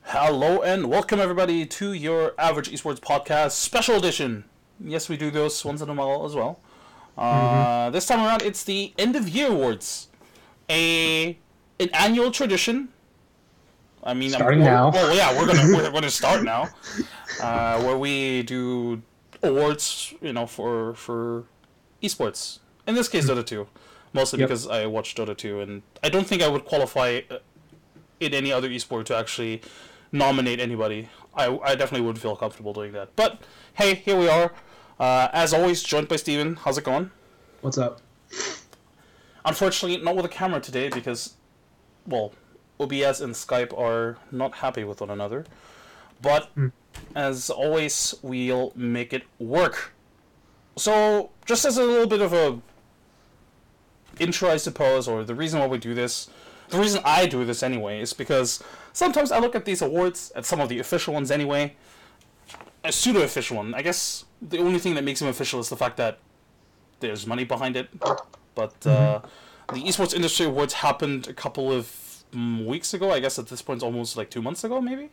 Hello and welcome everybody to your Average Esports Podcast Special Edition. Yes, we do those once in a while as well. Mm-hmm. This time around, it's the End of Year Awards, an annual tradition. I mean, Starting now. we're gonna start now, where we do awards, for esports. In this case, Dota 2, mostly Yep. because I watch Dota 2, and I don't think I would qualify in any other esport to actually nominate anybody. I definitely wouldn't feel comfortable doing that. But hey, here we are. As always, joined by Steven. How's it going? What's up? Unfortunately, not with a camera today because, well, OBS and Skype are not happy with one another. But as always, we'll make it work. So, just as a little bit of a intro, I suppose, or the reason why we do this, the reason I do this anyway, is because sometimes I look at these awards, at some of the official ones anyway, a pseudo-official one. I guess the only thing that makes them official is the fact that there's money behind it. But the Esports Industry Awards happened a couple of weeks ago. I guess at this point it's almost like 2 months ago, maybe?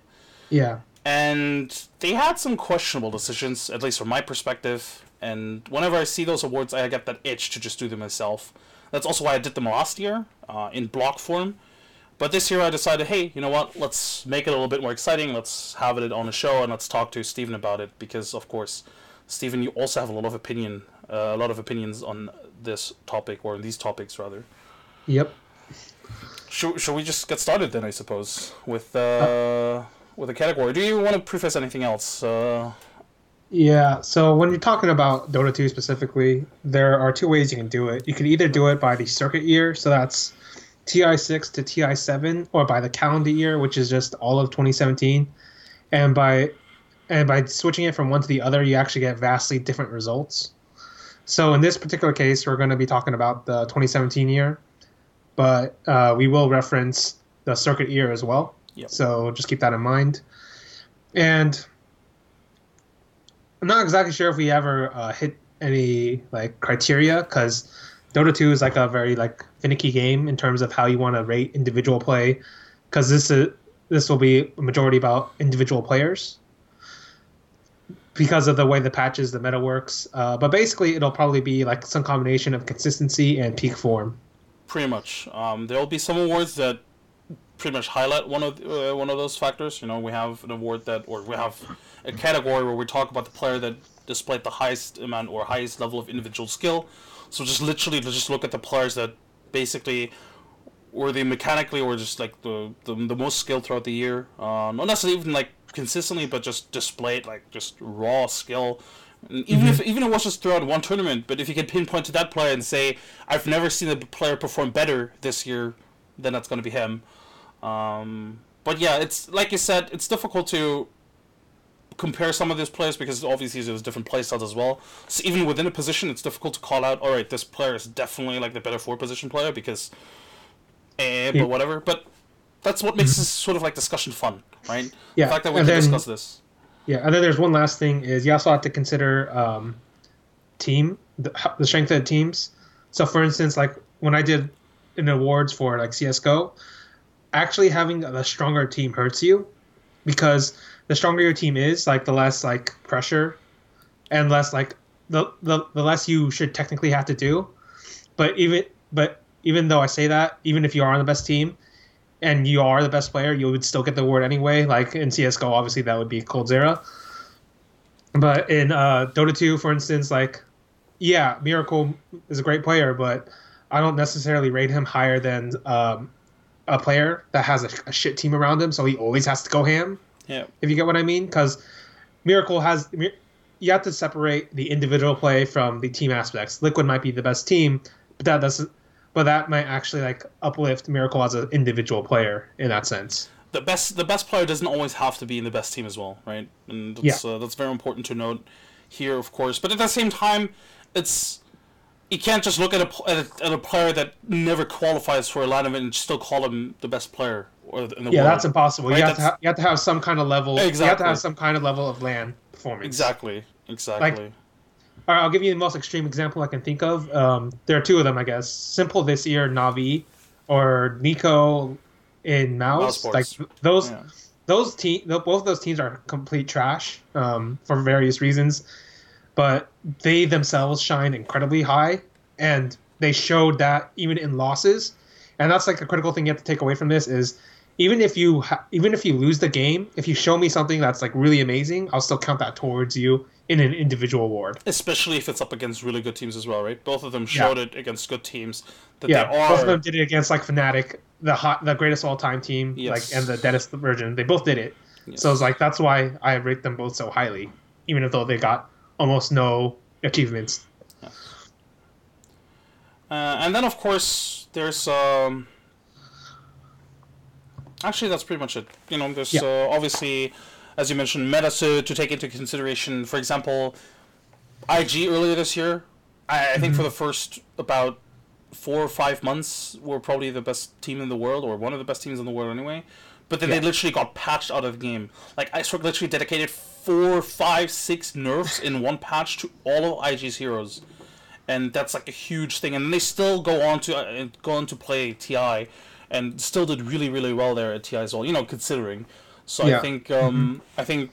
Yeah. And they had some questionable decisions, at least from my perspective. And whenever I see those awards, I get that itch to just do them myself. That's also why I did them last year, in block form. But this year I decided, hey, you know what? Let's make it a little bit more exciting. Let's have it on a show, and let's talk to Steven about it. Because, of course, Steven, you also have a lot of opinions on this topic, or these topics, rather. Yep. Should we just get started then, I suppose, with a category? Do you want to preface anything else? Yeah. So when you're talking about Dota 2 specifically, there are two ways you can do it. You can either do it by the circuit year, so that's TI6 to TI7, or by the calendar year, which is just all of 2017. And by switching it from one to the other, you actually get vastly different results. So in this particular case, we're going to be talking about the 2017 year, but we will reference the circuit year as well. Yep. So just keep that in mind. And I'm not exactly sure if we ever hit any criteria, because Dota 2 is a very finicky game in terms of how you want to rate individual play, because this will be a majority about individual players because of the way the patches, the meta works. But basically, it'll probably be some combination of consistency and peak form. Pretty much. There'll be some awards that pretty much highlight one of those factors. We have an award we have a category where we talk about the player that displayed the highest amount or highest level of individual skill. So just literally to just look at the players that basically were they mechanically or just the most skilled throughout the year. Not necessarily even consistently, but just displayed just raw skill. And even if it was just throughout one tournament, but if you can pinpoint to that player and say, I've never seen a player perform better this year, then that's going to be him. But yeah, it's like you said, it's difficult to compare some of these players because obviously there's different play styles as well. So even within a position, it's difficult to call out, all right, this player is definitely the better forward position player because, but whatever. But that's what makes this sort of discussion fun, right? Yeah. The fact that we can discuss this. Yeah, and then there's one last thing is you also have to consider the strength of the teams. So for instance, when I did in awards for CSGO, actually having a stronger team hurts you, because the stronger your team is, the less pressure and less the less you should technically have to do. But even though I say that, even if you are on the best team and you are the best player, you would still get the award anyway. In CSGO, obviously that would be Coldzera. But in Dota 2, for instance, Miracle is a great player, but I don't necessarily rate him higher than a player that has a shit team around him, so he always has to go ham. Yeah. If you get what I mean, because Miracle you have to separate the individual play from the team aspects. Liquid might be the best team, but that might actually uplift Miracle as an individual player in that sense. The best player doesn't always have to be in the best team as well, right? And that's very important to note here, of course. But at the same time, you can't just look at a player that never qualifies for a line event and still call him the best player in the world. Yeah, that's impossible. Right? You have to have some kind of level. Exactly. You have to have some kind of level of LAN performance. Exactly. All right, I'll give you the most extreme example I can think of. There are two of them, I guess. Simple this year, Navi, or Nico in Mouse. Sports. Those both of those teams are complete trash for various reasons, but they themselves shine incredibly high, and they showed that even in losses. And that's like a critical thing you have to take away from this is even if you lose the game, if you show me something that's like really amazing, I'll still count that towards you in an individual award. Especially if it's up against really good teams as well, right? Both of them showed it against good teams that Yeah, they are. both of them did it against like Fnatic, the greatest all time team, Yes. like and the deadest version. They both did it. Yes. So it's like that's why I rate them both so highly, even though they got almost no achievements. And then of course there's actually that's pretty much it. You know, there's obviously, as you mentioned, meta to take into consideration. For example, IG earlier this year, I think for the first about 4 or 5 months were probably the best team in the world, or one of the best teams in the world anyway. But then they literally got patched out of the game. Like Iceberg literally dedicated 4, 5, 6 nerfs in one patch to all of IG's heroes, and that's like a huge thing. And then they still go on to play TI, and still did really really well there at TI as well. You know, considering. So I think I think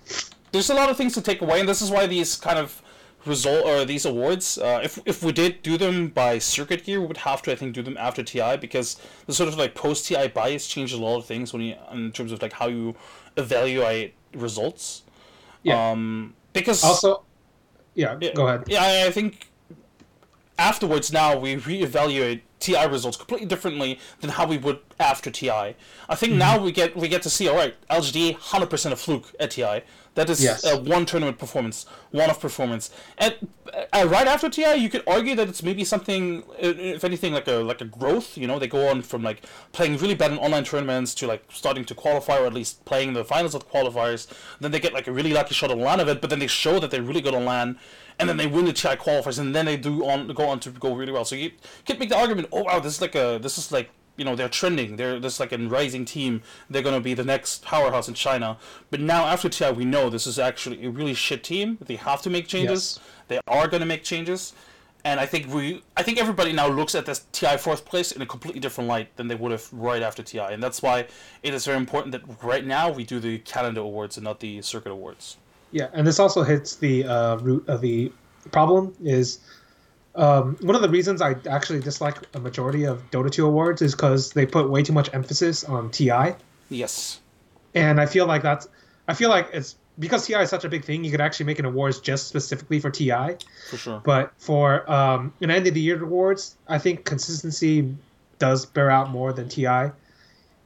there's a lot of things to take away, and this is why these kind of these awards, if we did do them by circuit year, we would have to, I think, do them after TI, because the sort of like post TI bias changes a lot of things in terms of like how you evaluate results. Yeah. Because also, go ahead. Yeah, I think afterwards now we reevaluate TI results completely differently than how we would after TI. I think now we get to see, alright, LGD 100% a fluke at TI. That is one tournament performance, one-off performance. And right after TI, you could argue that it's maybe something, if anything, like a growth. You know, they go on from like playing really bad in online tournaments to like starting to qualify, or at least playing the finals of the qualifiers. Then they get like a really lucky shot on LAN of it, but then they show that they're really good on LAN, and then they win the TI qualifiers, and then they go on to go really well. So you could make the argument, oh wow, this is like you know, they're trending. They're this like a rising team. They're gonna be the next powerhouse in China. But now after TI, we know this is actually a really shit team. They have to make changes. They are gonna make changes, and I think everybody now looks at this TI fourth place in a completely different light than they would have right after TI, and that's why it is very important that right now we do the calendar awards and not the circuit awards. Yeah, and this also hits the root of the problem is. One of the reasons I actually dislike a majority of Dota 2 awards is because they put way too much emphasis on TI. Yes. And I feel like it's because TI is such a big thing, you could actually make an awards just specifically for TI. For sure. But for an end of the year awards, I think consistency does bear out more than TI.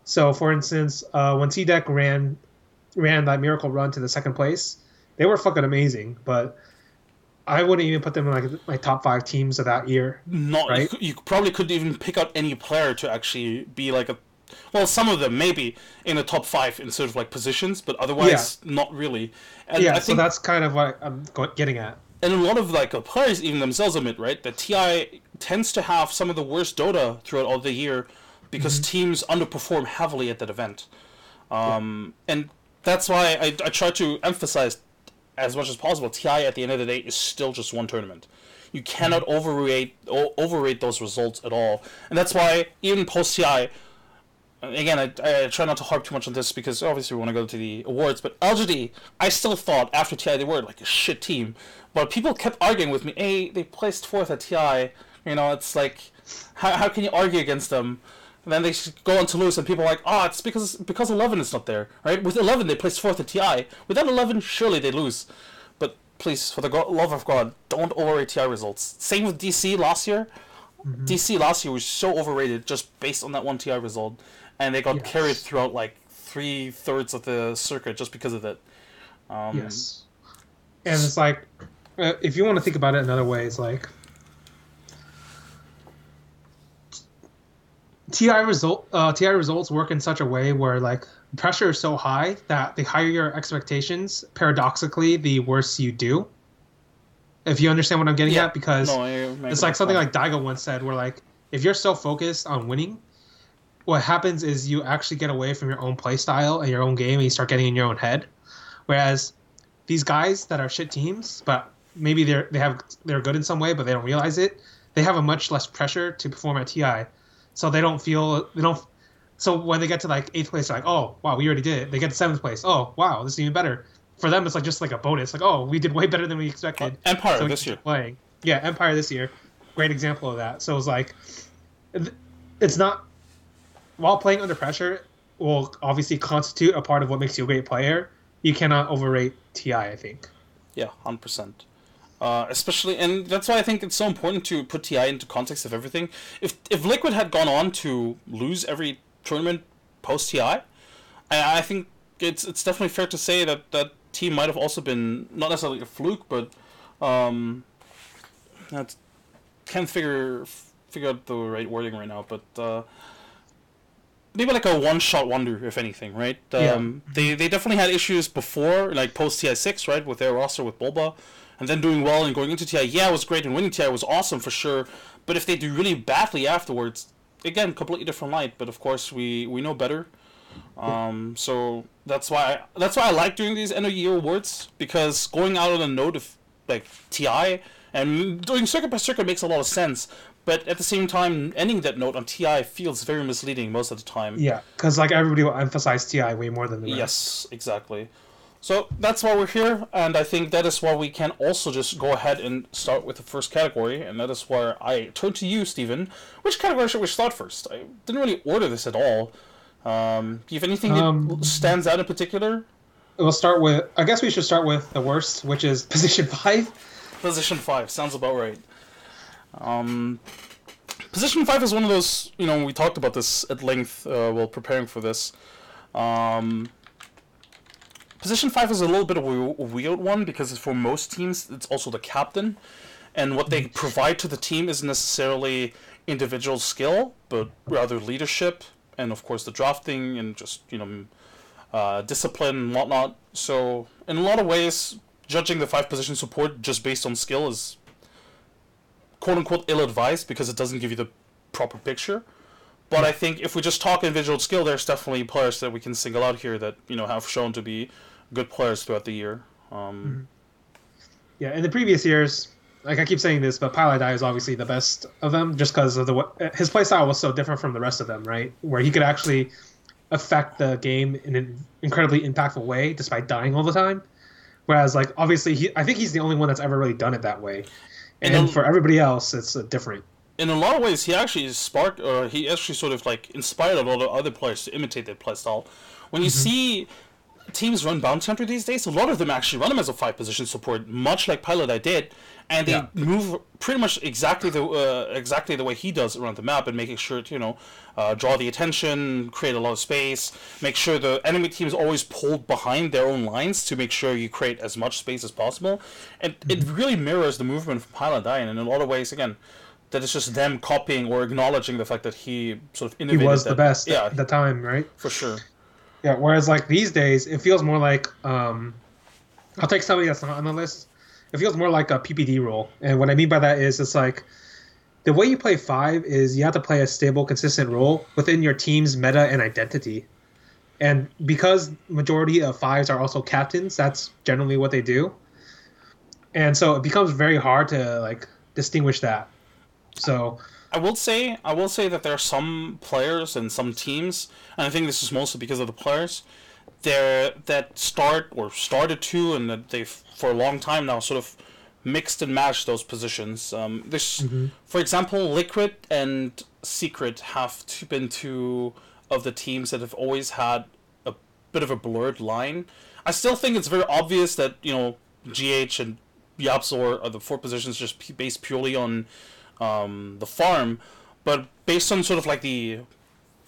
So for instance, when CDEC ran that miracle run to the second place, they were fucking amazing, but I wouldn't even put them in like my top 5 teams of that year. Not right? You probably couldn't even pick out any player to actually be like some of them maybe in the top 5 in sort of like positions, but otherwise not really. And I think, so that's kind of what I'm getting at. And a lot of like players even themselves admit, right, that TI tends to have some of the worst Dota throughout all the year because teams underperform heavily at that event. And that's why I try to emphasize as much as possible, TI at the end of the day is still just one tournament. You cannot overrate those results at all, and that's why even post TI. Again, I try not to harp too much on this because obviously we want to go to the awards. But LGD, I still thought after TI they were like a shit team, but people kept arguing with me. Hey, they placed 4th at TI. You know, it's like how can you argue against them? And then they go on to lose, and people are like, oh, it's because 11 is not there, right? With 11, they placed 4th at TI. Without 11, surely they lose. But please, for the love of God, don't overrate TI results. Same with DC last year. DC last year was so overrated just based on that one TI result, and they got carried throughout like 3/3 of the circuit just because of it. Yes. And it's like, if you want to think about it another way, it's like, TI results work in such a way where like pressure is so high that the higher your expectations, paradoxically, the worse you do. If you understand what I'm getting at, because it's like something like Daigo once said, where like if you're so focused on winning, what happens is you actually get away from your own play style and your own game, and you start getting in your own head. Whereas these guys that are shit teams, but maybe they're good in some way, but they don't realize it, they have a much less pressure to perform at TI. So they don't feel So when they get to like 8th place, they're like, oh wow, we already did it. They get to 7th place. Oh wow, this is even better. For them, it's like just like a bonus. Like, oh, we did way better than we expected. Empire So we this can year. keep playing. Yeah, Empire this year, great example of that. So it's like, it's not while playing under pressure will obviously constitute a part of what makes you a great player. You cannot overrate TI, I think. Yeah, 100%. Especially, and that's why I think it's so important to put TI into context of everything. If Liquid had gone on to lose every tournament post TI, I think it's definitely fair to say that that team might have also been not necessarily a fluke, but that can't figure out the right wording right now, but maybe like a one-shot wonder, if anything, right? They definitely had issues before, like post TI6, right, with their roster with Bulba, and then doing well and going into TI. Yeah, it was great, and winning TI was awesome for sure. But if they do really badly afterwards, again, completely different light. But of course, we know better. So that's why I like doing these end of year awards, because going out on a note of like TI and doing circuit by circuit makes a lot of sense. But at the same time, ending that note on TI feels very misleading most of the time. Yeah, because like everybody will emphasize TI way more than the rest. Yes, exactly. So that's why we're here, and I think that is why we can also just go ahead and start with the first category, and that is where I turn to you, Steven. Which category should we start first? I didn't really order this at all. Do you have anything that stands out in particular? We'll start with. I guess we should start with the worst, which is position 5. Position 5 sounds about right. Position 5 is one of those. We talked about this at length while preparing for this. Position 5 is a little bit of a weird one because for most teams, it's also the captain. And what they provide to the team isn't necessarily individual skill, but rather leadership and, of course, the drafting and just, discipline and whatnot. So, in a lot of ways, judging the 5-position support just based on skill is quote-unquote ill-advised because it doesn't give you the proper picture. But I think if we just talk individual skill, there's definitely players that we can single out here that, have shown to be good players throughout the year. Yeah, in the previous years, like I keep saying this, but Paladai is obviously the best of them just because of his playstyle was so different from the rest of them, right? Where he could actually affect the game in an incredibly impactful way despite dying all the time. Whereas, like, obviously, I think he's the only one that's ever really done it that way. And for everybody else, it's different. In a lot of ways, he actually sort of like inspired a lot of other players to imitate that playstyle. When you see teams run Bounty Hunter these days, a lot of them actually run him as a 5-position support, much like Pilot did, and they move pretty much exactly the way he does around the map, and making sure to draw the attention, create a lot of space, make sure the enemy team is always pulled behind their own lines to make sure you create as much space as possible, and it really mirrors the movement from Pilot, and in a lot of ways, again, that it's just them copying or acknowledging the fact that he sort of innovated. He was the best at the time, right? For sure. Yeah, whereas like these days, it feels more like I'll take somebody that's not on the list. It feels more like a PPD role, and what I mean by that is it's like the way you play 5 is you have to play a stable, consistent role within your team's meta and identity. And because majority of 5s are also captains, that's generally what they do. And so it becomes very hard to like distinguish that. So I will say that there are some players and some teams, and I think this is mostly because of the players, that started to, and that they've for a long time now sort of mixed and matched those positions. For example, Liquid and Secret have been two of the teams that have always had a bit of a blurred line. I still think it's very obvious that GH and YAEP are the 4 positions just based purely on the farm, but based on sort of like the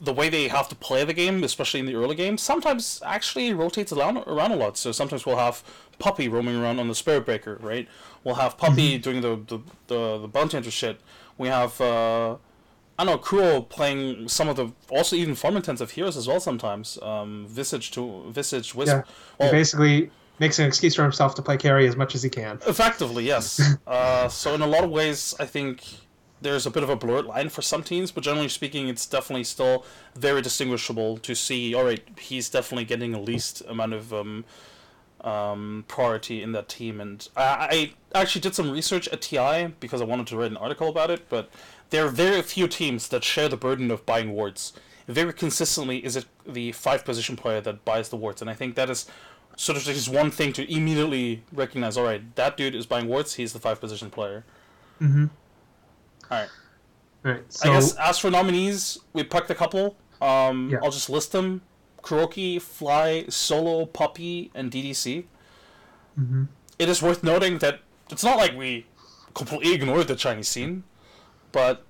way they have to play the game, especially in the early game, sometimes actually rotates around a lot. So sometimes we'll have Puppy roaming around on the Spirit Breaker, right? We'll have Puppy doing the Bounty Hunter shit. We have Kuro playing some of the also even farm intensive heroes as well sometimes. Visage Wisp. Yeah, he basically makes an excuse for himself to play carry as much as he can. Effectively, yes. So in a lot of ways, I think there's a bit of a blurred line for some teams, but generally speaking, it's definitely still very distinguishable to see, all right, he's definitely getting the least amount of priority in that team. And I actually did some research at TI because I wanted to write an article about it, but there are very few teams that share the burden of buying wards. very consistently is it the 5 position player that buys the wards, and I think that is sort of just one thing to immediately recognize. All right, that dude is buying wards. He's the 5 position player. Mm-hmm. All right. All right. So, I guess as for nominees, we picked a couple. Yeah. I'll just list them: Kuroki, Fly, Solo, Puppy, and DDC. Mm-hmm. It is worth noting that it's not like we completely ignored the Chinese scene, but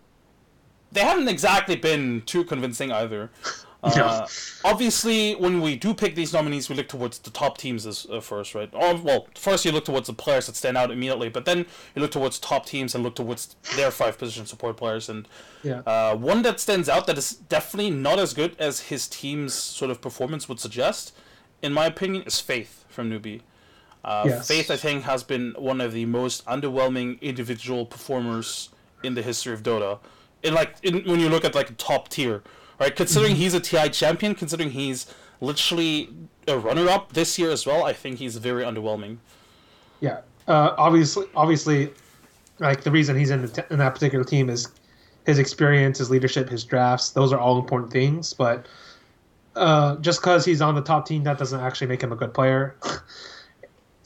they haven't exactly been too convincing either. No. Obviously, when we do pick these nominees, we look towards the top teams first, right? Well, first you look towards the players that stand out immediately, but then you look towards top teams and look towards their 5 position support players. And Yeah. one that stands out that is definitely not as good as his team's sort of performance would suggest, in my opinion, is Faith from Newbie. Yes. Faith, I think, has been one of the most underwhelming individual performers in the history of Dota. When you look at like top tier, right? Considering he's a TI champion, considering he's literally a runner-up this year as well, I think he's very underwhelming. Yeah. Obviously, like the reason he's in that particular team is his experience, his leadership, his drafts. Those are all important things, but just because he's on the top team, that doesn't actually make him a good player.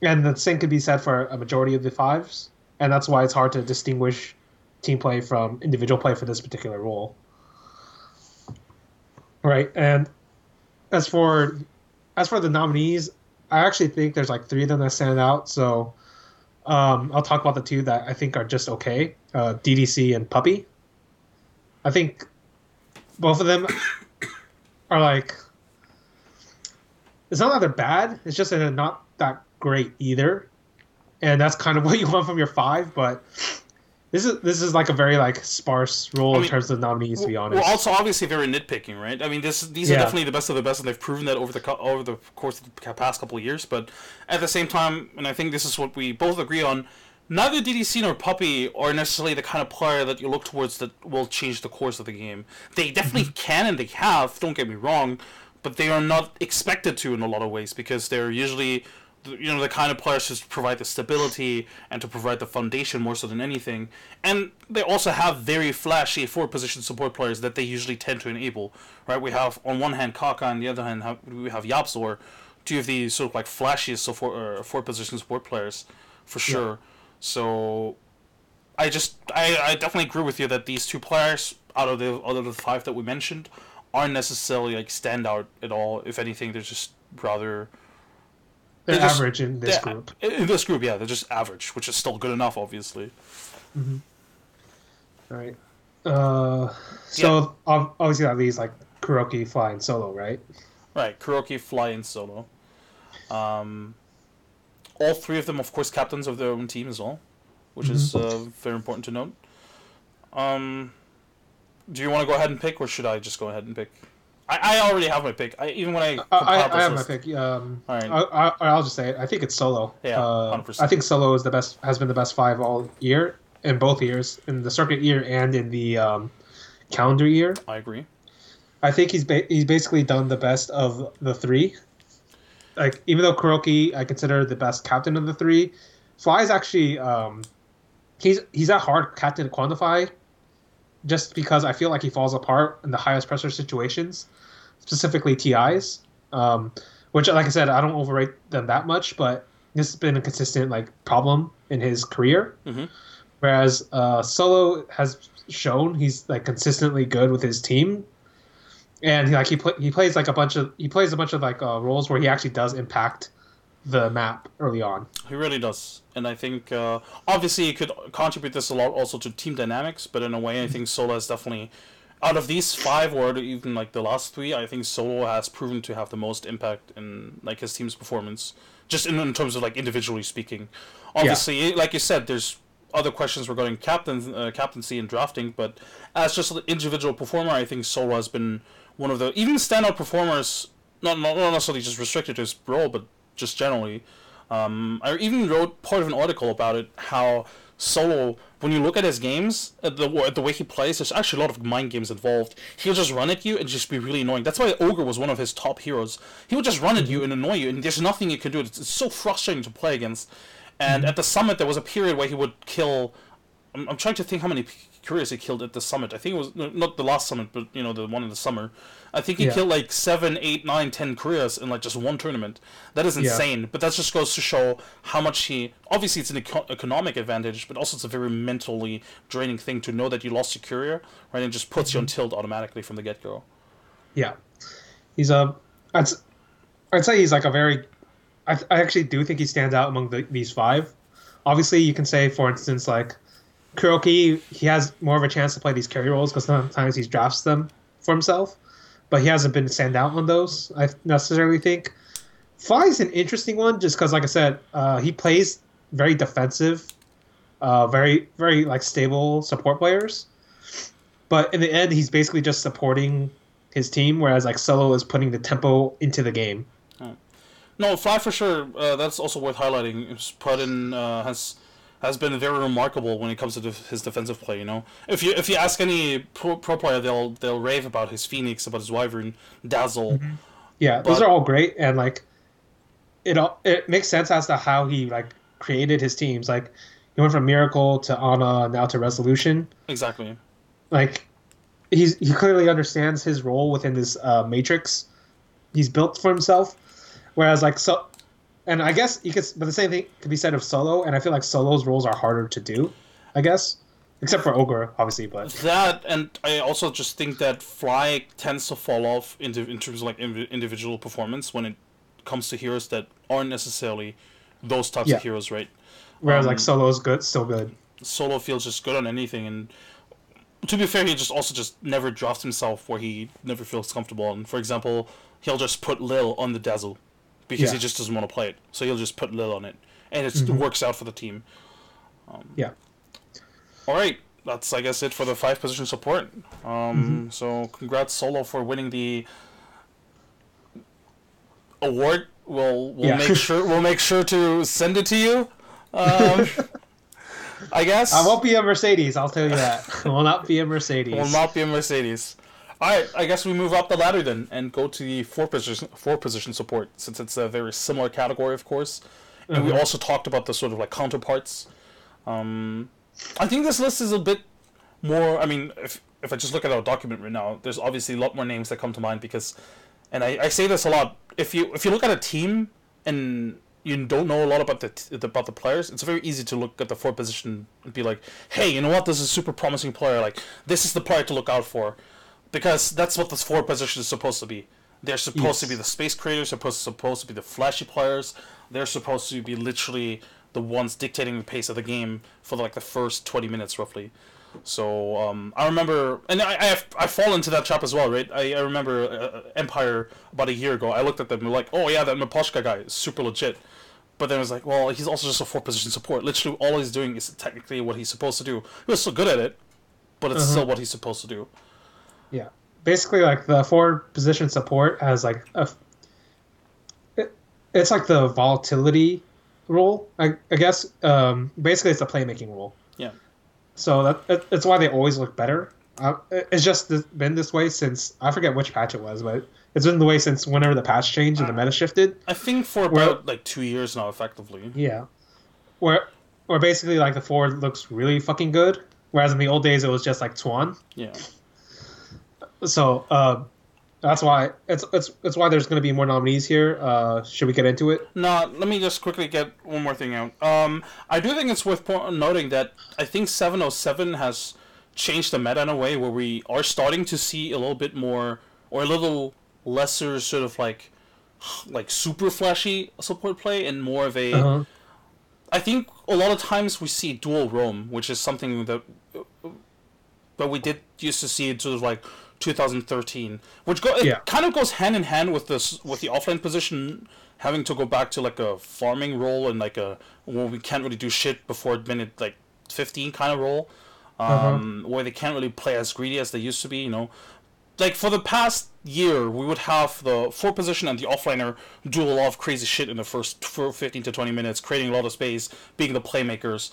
And the same could be said for a majority of the 5s, and that's why it's hard to distinguish team play from individual play for this particular role. Right, and as for the nominees, I actually think there's like 3 of them that stand out. So I'll talk about the 2 that I think are just okay: DDC and Puppy. I think both of them are like. It's not that they're bad. It's just that they're not that great either, and that's kind of what you want from your 5. But this is like a very like sparse role in terms of nominees, to be honest. We're also obviously very nitpicking, right? I mean, these are definitely the best of the best, and they've proven that over the course of the past couple of years. But at the same time, and I think this is what we both agree on, neither DDC nor Puppy are necessarily the kind of player that you look towards that will change the course of the game. They definitely can, and they have. Don't get me wrong, but they are not expected to in a lot of ways, because they're usually the kind of players to provide the stability and to provide the foundation more so than anything. And they also have very flashy 4-position support players that they usually tend to enable, right? We have, on one hand, Kaka, and on the other hand, we have YAEP, 2 of the sort of like flashiest 4-position support players, for sure. Yeah. So I definitely agree with you that these 2 players, out of the 5 that we mentioned, aren't necessarily like standout at all. If anything, they're just rather... They're average in this group. In this group, yeah, they're just average, which is still good enough, obviously. Mm-hmm. All right. So obviously that leaves like Kuroki, Fly, and Solo, right? Right, Kuroki, Fly, and Solo. All 3 of them, of course, captains of their own team as well, which is very important to note. Do you want to go ahead and pick, or should I just go ahead and pick? I already have my pick. I have my pick. All right. I'll just say it. I think it's Solo. Yeah, 100%. I think Solo is has been the best 5 all year, in both years, in the circuit year and in the calendar year. I agree. I think he's basically done the best of the 3. Like, even though Kuroki I consider the best captain of the 3, Fly is actually he's a hard captain to quantify, just because I feel like he falls apart in the highest pressure situations, specifically TIs, which, like I said, I don't overrate them that much, but this has been a consistent like problem in his career. Mm-hmm. Whereas Solo has shown he's like consistently good with his team, and like he plays a bunch of like roles where he actually does impact the map early on. He really does, and I think obviously he could contribute this a lot also to team dynamics, but in a way I think Solo has definitely, out of these 5 or even like the last 3, I think Solo has proven to have the most impact in like his team's performance, just in terms of like individually speaking. Obviously, like you said, there's other questions regarding captaincy and drafting, but as just an individual performer, I think Solo has been one of the even standout performers, not necessarily just restricted to his role, but just generally. I even wrote part of an article about it, how Solo, when you look at his games, the way he plays, there's actually a lot of mind games involved. He'll just run at you and just be really annoying. That's why Ogre was one of his top heroes. He would just run at you and annoy you, and there's nothing you can do. It's so frustrating to play against. And at the Summit, there was a period where he would kill I'm trying to think how many couriers he killed at the summit. I think it was not the last summit, but the one in the summer. I think he killed like 7, 8, 9, 10 couriers in like just one tournament. That is insane. But that just goes to show how much he. Obviously, it's an economic advantage, but also it's a very mentally draining thing to know that you lost your courier, right? And it just puts you on tilt automatically from the get go. Yeah, he's I'd say he's like a very. I actually do think he stands out among these 5. Obviously, you can say, for instance, like Kuroki, he has more of a chance to play these carry roles because sometimes he drafts them for himself, but he hasn't been stand out on those, I necessarily think. Fly is an interesting one just because, like I said, he plays very defensive, very, very like stable support players. But in the end, he's basically just supporting his team, whereas like Solo is putting the tempo into the game. No, Fly for sure. That's also worth highlighting. His put in has been very remarkable when it comes to his defensive play. If you ask any pro player, they'll rave about his Phoenix, about his Wyvern, Dazzle. Mm-hmm. Yeah, those are all great, and like it makes sense as to how he like created his teams. Like he went from Miracle to Ana, now to Resolution. Exactly. Like he clearly understands his role within this matrix he's built for himself. Whereas, like, and I guess but the same thing could be said of Solo, and I feel like Solo's roles are harder to do, I guess. Except for Ogre, obviously, but... That, and I also just think that Fly tends to fall off in terms of, like, individual performance when it comes to heroes that aren't necessarily those types of heroes, right? Whereas, like, Solo's still good. Solo feels just good on anything, and to be fair, he just never drafts himself where he never feels comfortable. And, for example, he'll just put Lil on the Dazzle. Because he just doesn't want to play it. So he'll just put Lil on it. And it works out for the team. Alright, that's, I guess, it for the 5-position support. So congrats, Solo, for winning the award. We'll make sure to send it to you. I guess. I won't be a Mercedes, I'll tell you that. I will not be a Mercedes. Will not be a Mercedes. Alright, I guess we move up the ladder then and go to the 4-position support, since it's a very similar category, of course. And we also talked about the sort of like counterparts. I think this list is a bit more. I mean, if I just look at our document right now, there's obviously a lot more names that come to mind because, and I say this a lot. If you look at a team and you don't know a lot about the players, it's very easy to look at the 4-position and be like, hey, you know what? This is a super promising player. Like, this is the player to look out for. Because that's what this 4-position is supposed to be. They're supposed to be the space creators, supposed to be the flashy players. They're supposed to be literally the ones dictating the pace of the game for like the first 20 minutes roughly. So I remember, and I fall into that trap as well, right? I remember Empire about a year ago. I looked at them and like, oh yeah, that Maposhka guy is super legit. But then I was like, well, he's also just a 4-position support. Literally all he's doing is technically what he's supposed to do. He was so good at it, but it's still what he's supposed to do. Yeah, basically, like the 4-position support has like it's like the volatility role, I guess. Basically, it's a playmaking role. Yeah. So that's why they always look better. It's just been this way since I forget which patch it was, but it's been the way since whenever the patch changed and the meta shifted. I think for about like 2 years now, effectively. Yeah. Where basically like the 4 looks really fucking good, whereas in the old days it was just like Tuan. Yeah. So that's why it's why there's going to be more nominees here. Should we get into it? No, let me just quickly get one more thing out. I do think it's worth noting that I think 707 has changed the meta in a way where we are starting to see a little bit more or a little lesser sort of like super flashy support play and more of a. I think a lot of times we see dual roam, which is something that we did used to see sort of like 2013, which kind of goes hand in hand with the offline position having to go back to like a farming role and like a we can't really do shit before minute like 15 kind of role, where they can't really play as greedy as they used to be. Like for the past year, we would have the 4-position and the offliner do a lot of crazy shit in the first 15 to 20 minutes, creating a lot of space, being the playmakers.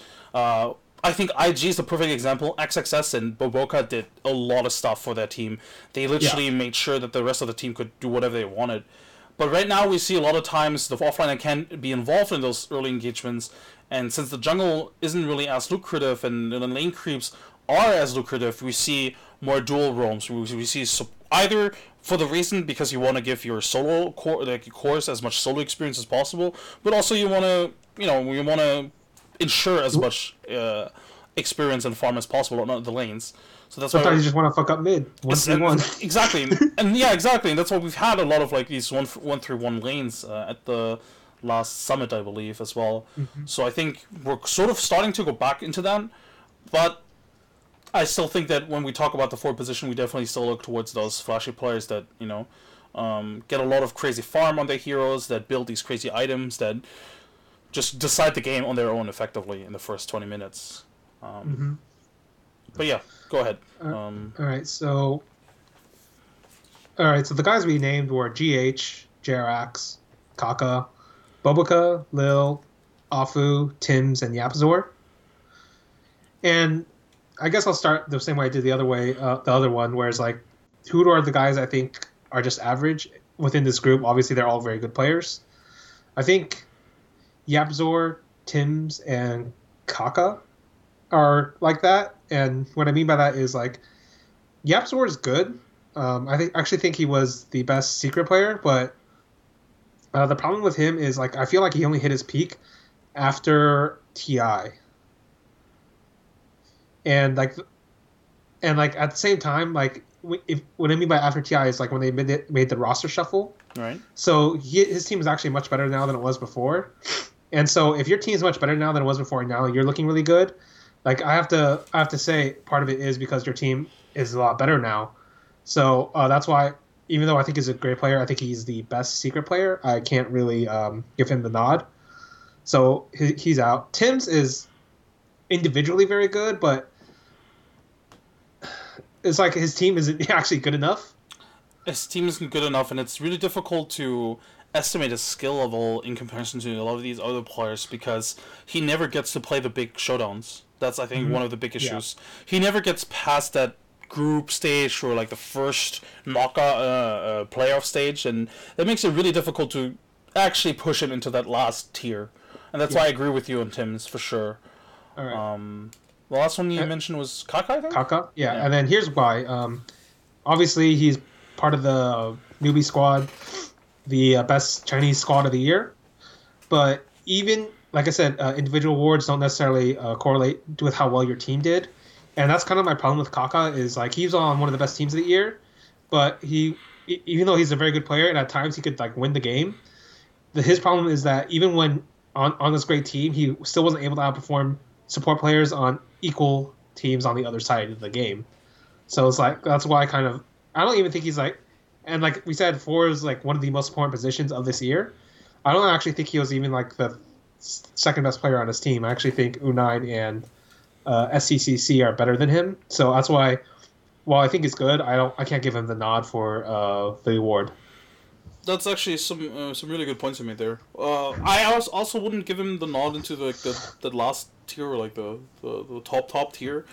I think IG is the perfect example. XXS and Boboka did a lot of stuff for their team. They literally made sure that the rest of the team could do whatever they wanted. But right now we see a lot of times the offliner can be involved in those early engagements, And since the jungle isn't really as lucrative and the lane creeps are as lucrative, we see more dual roams. We see either for the reason because you want to give your solo core, like your cores, as much solo experience as possible, but also you want to, you want to ensure as much experience and farm as possible on the lanes. So that's Sometimes why you just want to fuck up mid 1-3-1. exactly, and yeah, exactly, and that's why we've had a lot of like these 1-3-1 lanes at the last summit, I believe, as well. Mm-hmm. So I think we're sort of starting to go back into that, but I still think that when we talk about the forward position, we definitely still look towards those flashy players that get a lot of crazy farm on their heroes, that build these crazy items, that just decide the game on their own effectively in the first 20 minutes. But yeah, go ahead. All right, so the guys we named were GH, Jerax, Kaka, Boboka, Lil, Afu, Tims, and Yapzor. And I guess I'll start the same way I did the other one, where it's like, who are the guys I think are just average within this group? Obviously, they're all very good players. I think Yapzor, Tims, and Kaka are like that. And what I mean by that is like, Yapzor is good. I actually think he was the best secret player, but the problem with him is like I feel like he only hit his peak after TI, and like at the same time, like what I mean by after TI is like when they made the roster shuffle. Right. So his team is actually much better now than it was before, and so if your team is much better now than it was before, and now you're looking really good. Like I have to say, part of it is because your team is a lot better now. So that's why, even though I think he's a great player, I think he's the best secret player. I can't really give him the nod. So he's out. Tims is individually very good, but it's like his team isn't actually good enough. His team isn't good enough, and it's really difficult to estimate his skill level in comparison to a lot of these other players because he never gets to play the big showdowns. That's, I think, one of the big issues. Yeah. He never gets past that group stage or like the first knockout playoff stage, and that makes it really difficult to actually push him into that last tier. And that's why I agree with you on Tim's for sure. All right. The last one you mentioned was Kaka, I think? Kaka, yeah. And then here's why. Obviously, he's part of the newbie squad, the best Chinese squad of the year. But even, like I said, individual awards don't necessarily correlate with how well your team did. And that's kind of my problem with Kaka is like he's on one of the best teams of the year, but even though he's a very good player and at times he could like win the game, his problem is that even when on this great team, he still wasn't able to outperform support players on equal teams on the other side of the game. So it's like that's why I don't even think he's like, and like we said, 4 is like one of the most important positions of this year. I don't actually think he was even like the second best player on his team. I actually think U9 and SCCC are better than him. So that's why, while I think it's good, I can't give him the nod for the award. That's actually some really good points you made there. I also wouldn't give him the nod into the last tier or like the top tier,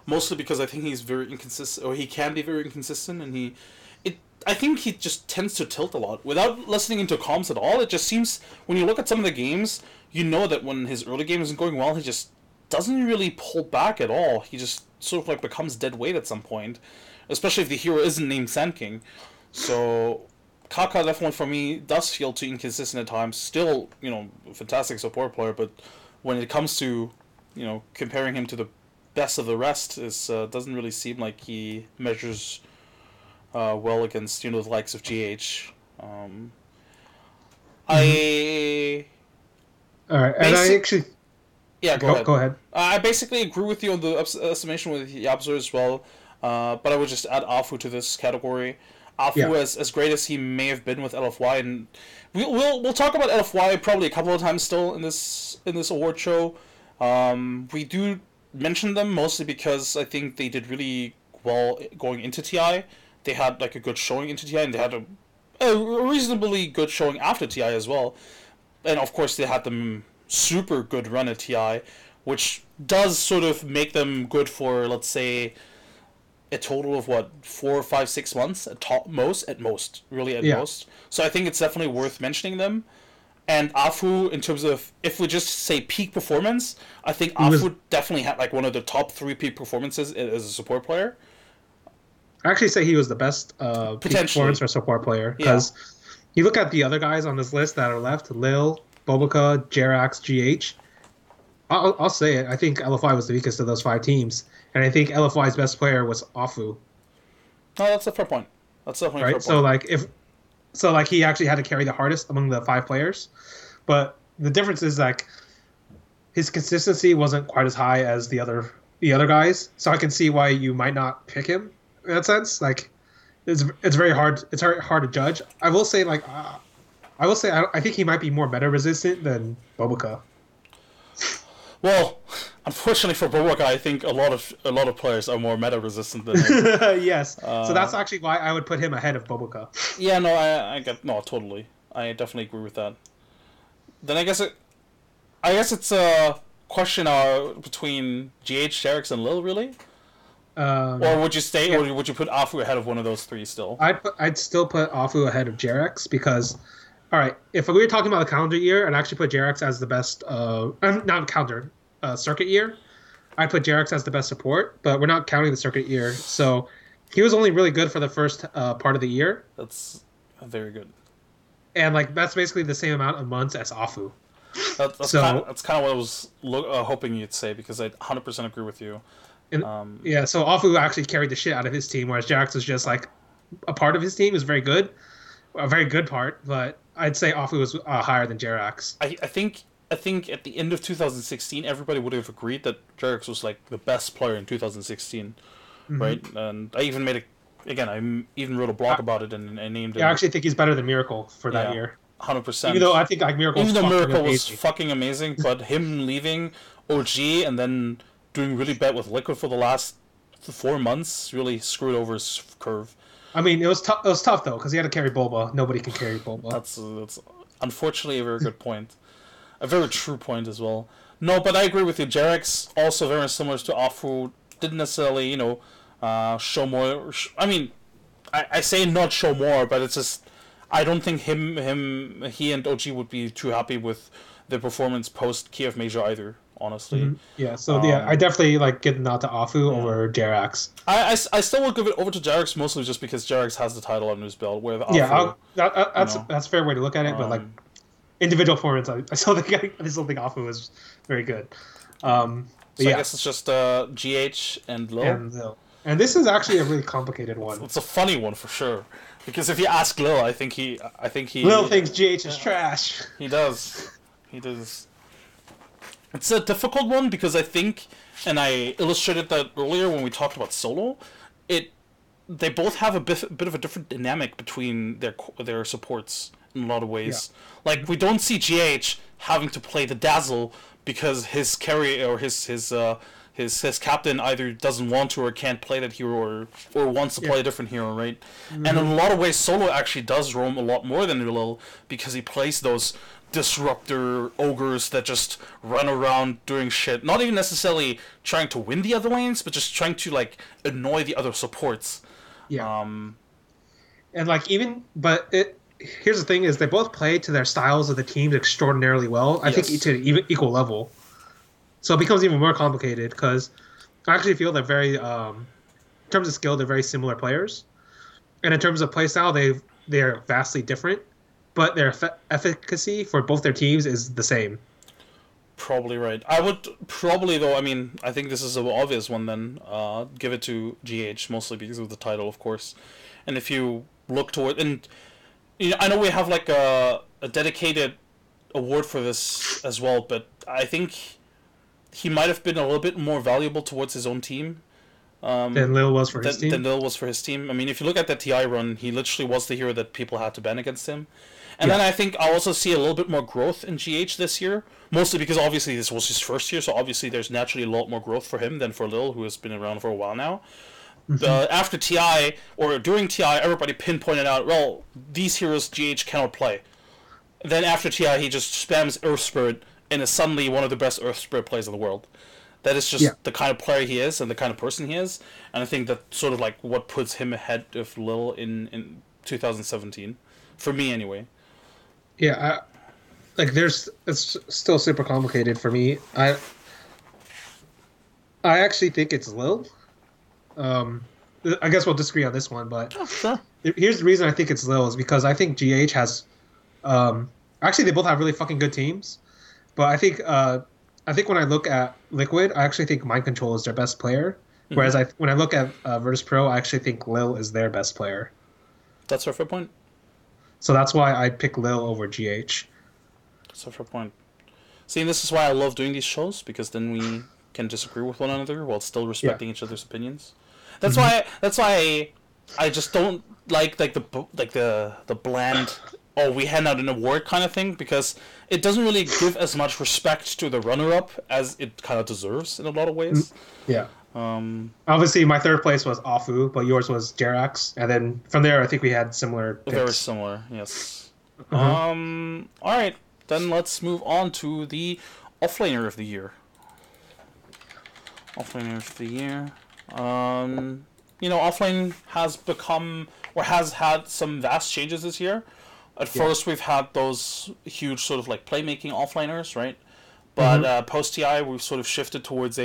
mostly because I think he's very inconsistent, or he can be very inconsistent, and I think he just tends to tilt a lot without listening into comms at all. It just seems when you look at some of the games, you know that when his early game isn't going well, he just doesn't really pull back at all. He just sort of like becomes dead weight at some point, especially if the hero isn't named Sand King. So Kaka definitely for me does feel too inconsistent at times. Still, fantastic support player, but when it comes to, comparing him to the best of the rest, it doesn't really seem like he measures well against the likes of GH. I. All right, and I actually. Yeah, go ahead. I basically agree with you on the estimation with Yapzor as well, but I would just add Afu to this category. Afu, as great as he may have been with LFY, and we'll talk about LFY probably a couple of times still in this award show. We do mention them mostly because I think they did really well going into TI. They had like a good showing into TI, and they had a reasonably good showing after TI as well. And of course, they had them super good run at TI, which does sort of make them good for, let's say, a total of 4, 5, 6 months at most. So I think it's definitely worth mentioning them. And Afu, in terms of, if we just say peak performance, I think He was Afu definitely had like one of the top 3 peak performances as a support player. I actually say he was the best peak performance Potentially, for support player yeah. because you look at the other guys on this list that are left: Lil, Bobica, Jerax, GH. I'll say it. I think LFI was the weakest of those 5 teams, and I think LFI's best player was Afu. No, that's a fair point. That's definitely a fair Right? So point. like if so like he actually had to carry the hardest among the 5 players, but the difference is like his consistency wasn't quite as high as the other guys. So I can see why you might not pick him in that sense. Like it's very hard. It's hard to judge. I think he might be more meta resistant than Bobica. Well, unfortunately for Boboka, I think a lot of players are more meta resistant than him. Yes. So Uh, that's actually why I would put him ahead of Bobica. yeah, no, I get no, totally. I definitely agree with that. Then I guess it's a question between GH, Jerax, and Lil, really. Or would you stay, Yeah, or would you put Afu ahead of one of those 3 still? I'd still put Afu ahead of Jerax because, all right, if we were talking about the calendar year, I'd actually put Jerax as the best. Not calendar, circuit year. I'd put Jerax as the best support, but we're not counting the circuit year, so he was only really good for the first part of the year, That's very good. and like that's basically the same amount of months as Afu. That's kind of So that's kind of what I was hoping you'd say, because I 100% agree with you. and Um, yeah, so Afu actually carried the shit out of his team, whereas Jerax was just like a part of his team. Is very good, a very good part, but I'd say Afu was higher than Jerax. I think at the end of 2016, everybody would have agreed that Jerax was like the best player in 2016, right? Hmm. And I even made again. Even wrote a blog I, about it, and I named yeah, I him. actually think he's better than Miracle for that Yeah, year. hundred Even though percent. I think like Miracle's Even though fucking Miracle was amazing. fucking amazing, but him leaving OG and then doing really bad with Liquid for the last 4 months really screwed over his curve. I mean, it was tough. It was tough though because he had to carry Boba. Nobody can carry Boba. That's unfortunately a very good point, a very true point as well. No, but I agree with you. Jarek's also very similar to Afu. Didn't necessarily, show more. I mean, I say not show more, but it's just I don't think he and OG would be too happy with the performance post Kiev Major either. Honestly, Yeah. So yeah, I um, definitely like give the nod to Afu yeah. over Jerax. I still will give it over to Jarex mostly just because Jarex has the title under his belt, where the Yeah, Afu, you that's know. a fair way to look at it. But like Um, individual performance, I still think Afu is very good. But so I yeah, guess it's just GH and Lil. and and this is actually a really complicated one. It's a funny one for sure, because if you ask Lil, I think Lil he, thinks GH is trash. he does, he does. It's a difficult one because I think, and I illustrated that earlier when we talked about solo, it they both have a bit of a different dynamic between their supports in a lot of Yeah. ways. Like we don't see GH having to play the dazzle because his carry or his captain either doesn't want to or can't play that hero, or wants to Yeah. play a different hero, right? And in Hmm. a lot of ways, Solo actually does roam a lot more than Lil because he plays those disruptor ogres that just run around doing shit. Not even necessarily trying to win the other lanes, but just trying to like annoy the other supports. Yeah. Um, And like even but it here's the thing is they both play to their styles of the teams extraordinarily well. I think yes, to an even equal level. So it becomes even more complicated because I actually feel they're very in terms of skill they're very similar players. And in terms of playstyle they're vastly different, but their efficacy for both their teams is the same. probably right. I would probably though. I mean, I think this is an obvious one. Then give it to GH mostly because of the title, of course. And if you look toward, and I know we have like a dedicated award for this as well, but I think he might have been a little bit more valuable towards his own team Than Lil was for his than team. Lil was for his team. I mean, if you look at that TI run, he literally was the hero that people had to ban against him. And Yeah. then I think I also see a little bit more growth in GH this year, mostly because obviously this was his first year, so obviously there's naturally a lot more growth for him than for Lil, who has been around for a while now. Hmm. After TI, or during TI, everybody pinpointed out, well, these heroes GH cannot play. Then after TI, he just spams Earth Spirit and is suddenly one of the best Earth Spirit players in the world. That is Yeah. just the kind of player he is and the kind of person he is, and I think that's sort of like what puts him ahead of Lil in 2017, for me anyway. Yeah. like it's still super complicated for me. I actually think it's Lil. Um, I guess we'll disagree on this one, but Oh, sure. here's the reason I think it's Lil is because I think GH has actually they both have really fucking good teams, but I think when I look at Liquid, I actually think Mind Control is their best player. Mm-hmm. Whereas when I look at Virtus Pro, I actually think Lil is their best player. That's a fair point. So that's why I pick Lil over GH. That's a fair point. See, this is why I love doing these shows, because then we can disagree with one another while still respecting each other's opinions. That's why. That's why I just don't like the bland. Oh, we hand out an award kind of thing, because it doesn't really give as much respect to the runner-up as it kind of deserves in a lot of ways. Yeah. Obviously, my third place was Afu, but yours was Jerax, and then from there, I think we had similar picks. Very similar, yes. All right, then let's move on to the Offlaner of the year. Offlaner of the year. Offlane has become, or has had some vast changes this year. At first, we've had those huge sort of like playmaking offliners, right? But post-TI, we've sort of shifted towards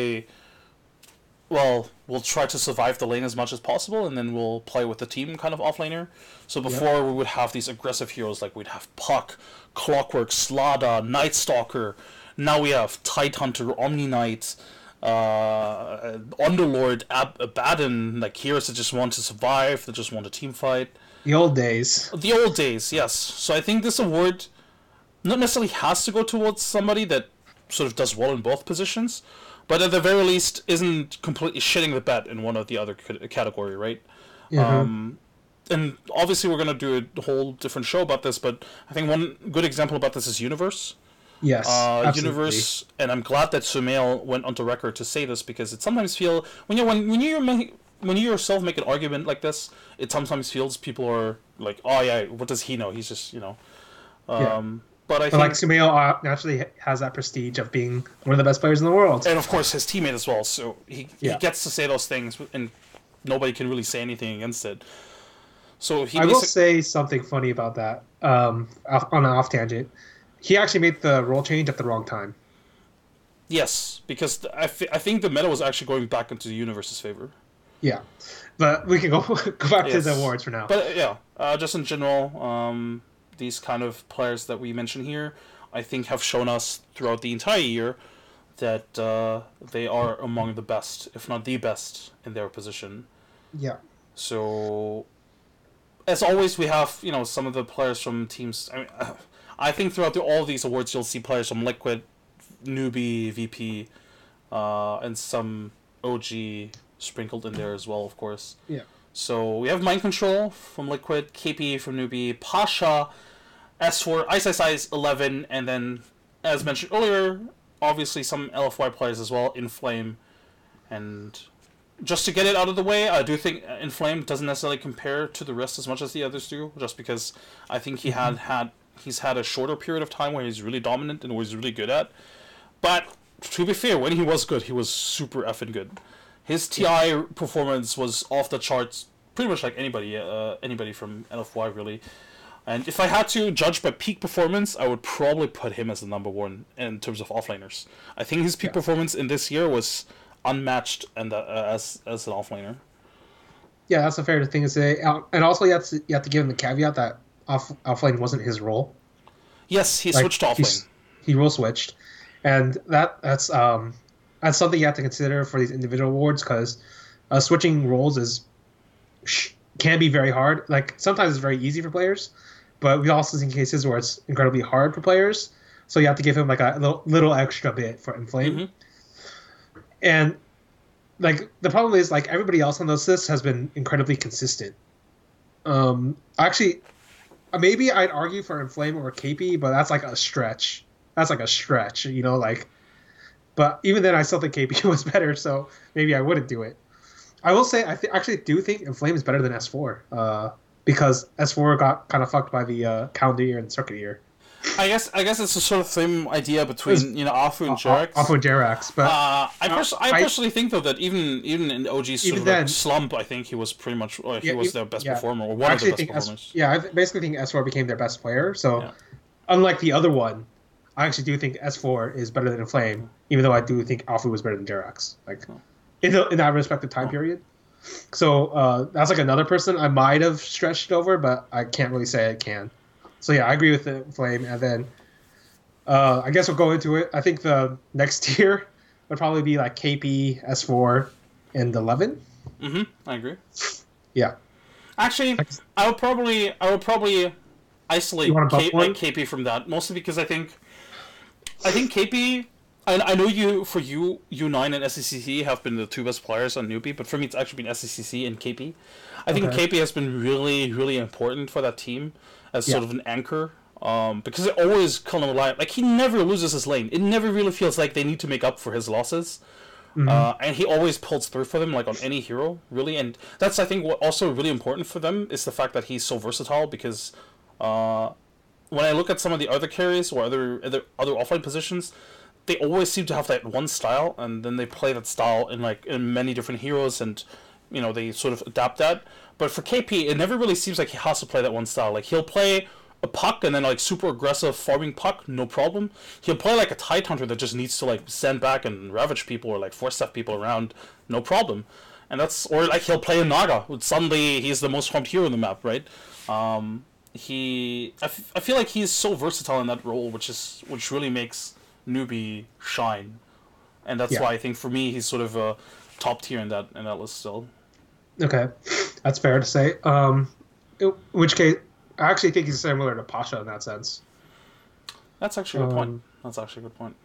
we'll try to survive the lane as much as possible, and then we'll play with the team kind of offlaner. So before, we would have these aggressive heroes, like we'd have Puck, Clockwork, Slada, Night Stalker. Now we have Tidehunter, Omni Knight, Underlord, Abaddon, like heroes that just want to survive, that just want a team fight. The old days. The old days, yes. So I think this award not necessarily has to go towards somebody that sort of does well in both positions, but at the very least isn't completely shitting the bed in one or the other category, right? Yeah. And obviously we're going to do a whole different show about this, but I think one good example about this is Universe. Yes, absolutely. Universe, and I'm glad that Sumail went onto record to say this, because it sometimes feels when you yourself make an argument like this, it sometimes feels people are like, oh yeah, what does he know? He's just But I think, like, Sumail naturally has that prestige of being one of the best players in the world, and of course his teammate as well. So he gets to say those things, and nobody can really say anything against it. So I will say something funny about that. On an off tangent, he actually made the role change at the wrong time. Yes, because I think the meta was actually going back into the Universe's favor. Yeah, but we can go back to the awards for now. But just in general, these kind of players that we mention here, I think have shown us throughout the entire year that they are among the best, if not the best, in their position. Yeah. So, as always, we have some of the players from teams. I think throughout all of these awards, you'll see players from Liquid, Newbie, VP, and some OG sprinkled in there as well, of course. Yeah. So we have Mind Control from Liquid, KP from Newbie, Pasha, S4, Ice 11, and then, as mentioned earlier, obviously some LFY players as well, Inflame. And just to get it out of the way, I do think Inflame doesn't necessarily compare to the rest as much as the others do, just because I think he's had a shorter period of time where he's really dominant and where he's really good at. But to be fair, when he was good, he was super effing good. His TI performance was off the charts, pretty much like anybody from LFY, really. And if I had to judge by peak performance, I would probably put him as the number one in terms of offlaners. I think his peak performance in this year was unmatched, and as an offlaner. Yeah, that's a fair thing to say. And also, you have to give him the caveat that offlane wasn't his role. Yes, he switched to offlane. He role switched, and that's something you have to consider for these individual awards, because switching roles can be very hard. Like, sometimes it's very easy for players, but we also seen cases where it's incredibly hard for players. So you have to give him like a little extra bit for Inflame. Mm-hmm. And like the problem is, like, everybody else on those lists has been incredibly consistent. Actually, maybe I'd argue for Inflame over KP, but that's like a stretch. But even then, I still think KP was better, so maybe I wouldn't do it. I will say I actually do think Inflame is better than S4, because S4 got kind of fucked by the calendar year and circuit year. I guess it's the sort of same idea between Afu and Jerax. Afu and Jerax, but I personally think though that even in OG's sort of slump, I think he was pretty much he was their best performer, or one of the best performers. I basically think S4 became their best player. So unlike the other one, I actually do think S4 is better than Flame, even though I do think Alpha was better than Jerax. Like in that respective time period. So that's like another person I might have stretched over, but I can't really say I can. So yeah, I agree with the Flame, and then I guess we'll go into it. I think the next tier would probably be like KP, S4, and 11. I agree. Yeah. Actually, I would probably You isolate want to bump one? KP from that, mostly because I think KP. I know you U9 and SCCC have been the two best players on newbie, but for me it's actually been SCCC and KP. I think Okay. KP has been really really important for that team as Yeah. sort of an anchor. Because it always kind of like he never loses his lane. It never really feels like they need to make up for his losses. Hmm. And he always pulls through for them, like on any hero, really. And that's, I think, what also really important for them is the fact that he's so versatile. Because when I look at some of the other carries or other offline positions, they always seem to have that one style, and then they play that style in many different heroes, and they sort of adapt that. But for KP, it never really seems like he has to play that one style. Like he'll play a puck and then like super aggressive farming puck, no problem. He'll play like a Tide Hunter that just needs to like stand back and ravage people or like force stuff people around, no problem. And that's or like he'll play a Naga. Suddenly he's the most farmed hero in the map, right? I feel like he's so versatile in that role, which really makes newbie shine, and that's Yeah. why I think for me he's sort of a top tier in that list still. Okay. That's fair to say. In which case, I actually think he's similar to Pasha in that sense. That's actually a good point. That's actually a good point.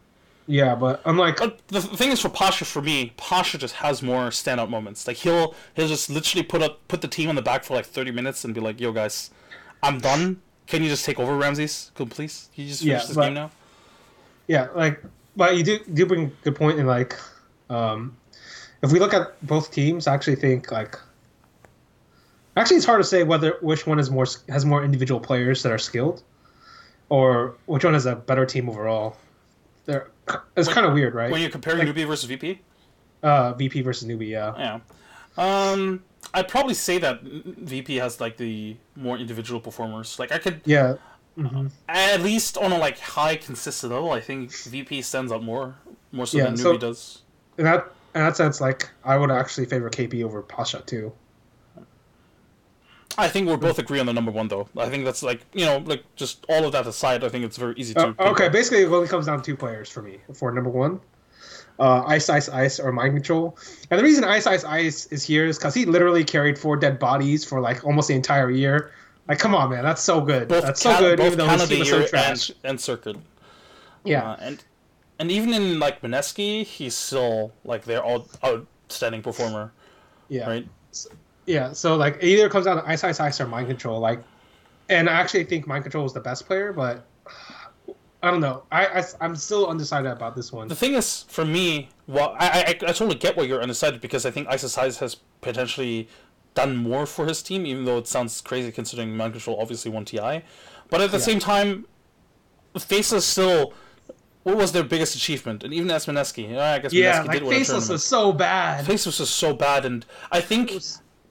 Yeah, but I'm like, But the thing is, for Pasha, for me, Pasha just has more standout moments. Like he'll just literally put the team on the back for like 30 minutes and be like, "Yo guys, I'm done. Can you just take over, Ramses? Cool, please. Can you just finish this game now?" yeah, like, but you do bring a good point in like, if we look at both teams, I actually think like, actually it's hard to say which one has more individual players that are skilled, or which one has a better team overall. It's kind of weird, right? When you're comparing newbie versus VP. VP versus newbie, yeah. Yeah. I'd probably say that VP has like the more individual performers. Like I could, Yeah. Hmm. at least on a like high consistent level, I think VP stands out more so Yeah. than So newbie does. in that sense, like I would actually favor KP over Pasha too. I think we're both agree on the number one though. I think that's like like just all of that aside, I think it's very easy to. Okay, pinpoint. basically it only comes down to two players for me for number one. Ice Ice Ice or Mind Control. And the reason Ice Ice Ice is here is because he literally carried 4 dead bodies for like almost the entire year. Like, come on, man, that's so good. Both That's so good, both even though his Canada team was so year trash. and Circuit. Yeah, And even in like Mineski, he's still like their outstanding performer, yeah, right? yeah. So like, it either comes down to Ice Ice Ice or Mind Control. Like, and I actually think Mind Control is the best player, but I don't know. I'm still undecided about this one. The thing is, for me, well, I totally get why you're undecided because I think Isis has potentially done more for his team, even though it sounds crazy considering Mind Control obviously won TI. But at the same time, Faceless still, what was their biggest achievement? And even as Mineski, I guess Yeah, Mineski like did win a Faceless tournament. was so bad. Faceless was so bad, and I think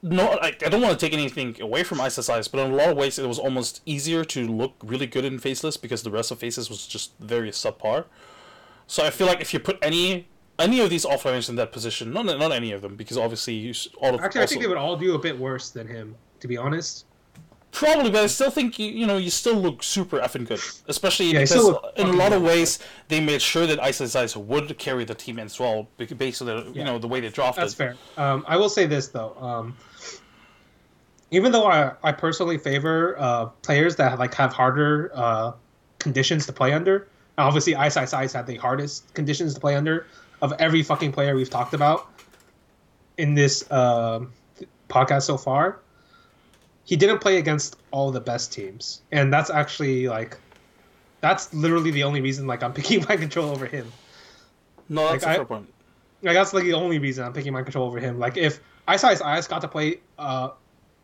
no, I don't want to take anything away from ISIS, but in a lot of ways it was almost easier to look really good in Faceless because the rest of Faceless was just very subpar. So I feel like if you put any of these offliners in that position, not any of them, because obviously Actually, I think they would all do a bit worse than him, to be honest. probably, but I still think you still look super effing good, especially Yeah, he because still look in a fucking lot of good. ways they made sure that ISIS would carry the team as well, based on the way they drafted. That's fair. I will say this though. Even though I personally favor players that have harder conditions to play under, obviously Ice Ice Ice had the hardest conditions to play under of every fucking player we've talked about in this podcast so far. He didn't play against all the best teams, and that's actually that's literally the only reason I'm picking Mind Control over him. No, that's Like, a fair point. That's the only reason I'm picking Mind Control over him. Like if Ice Ice Ice got to play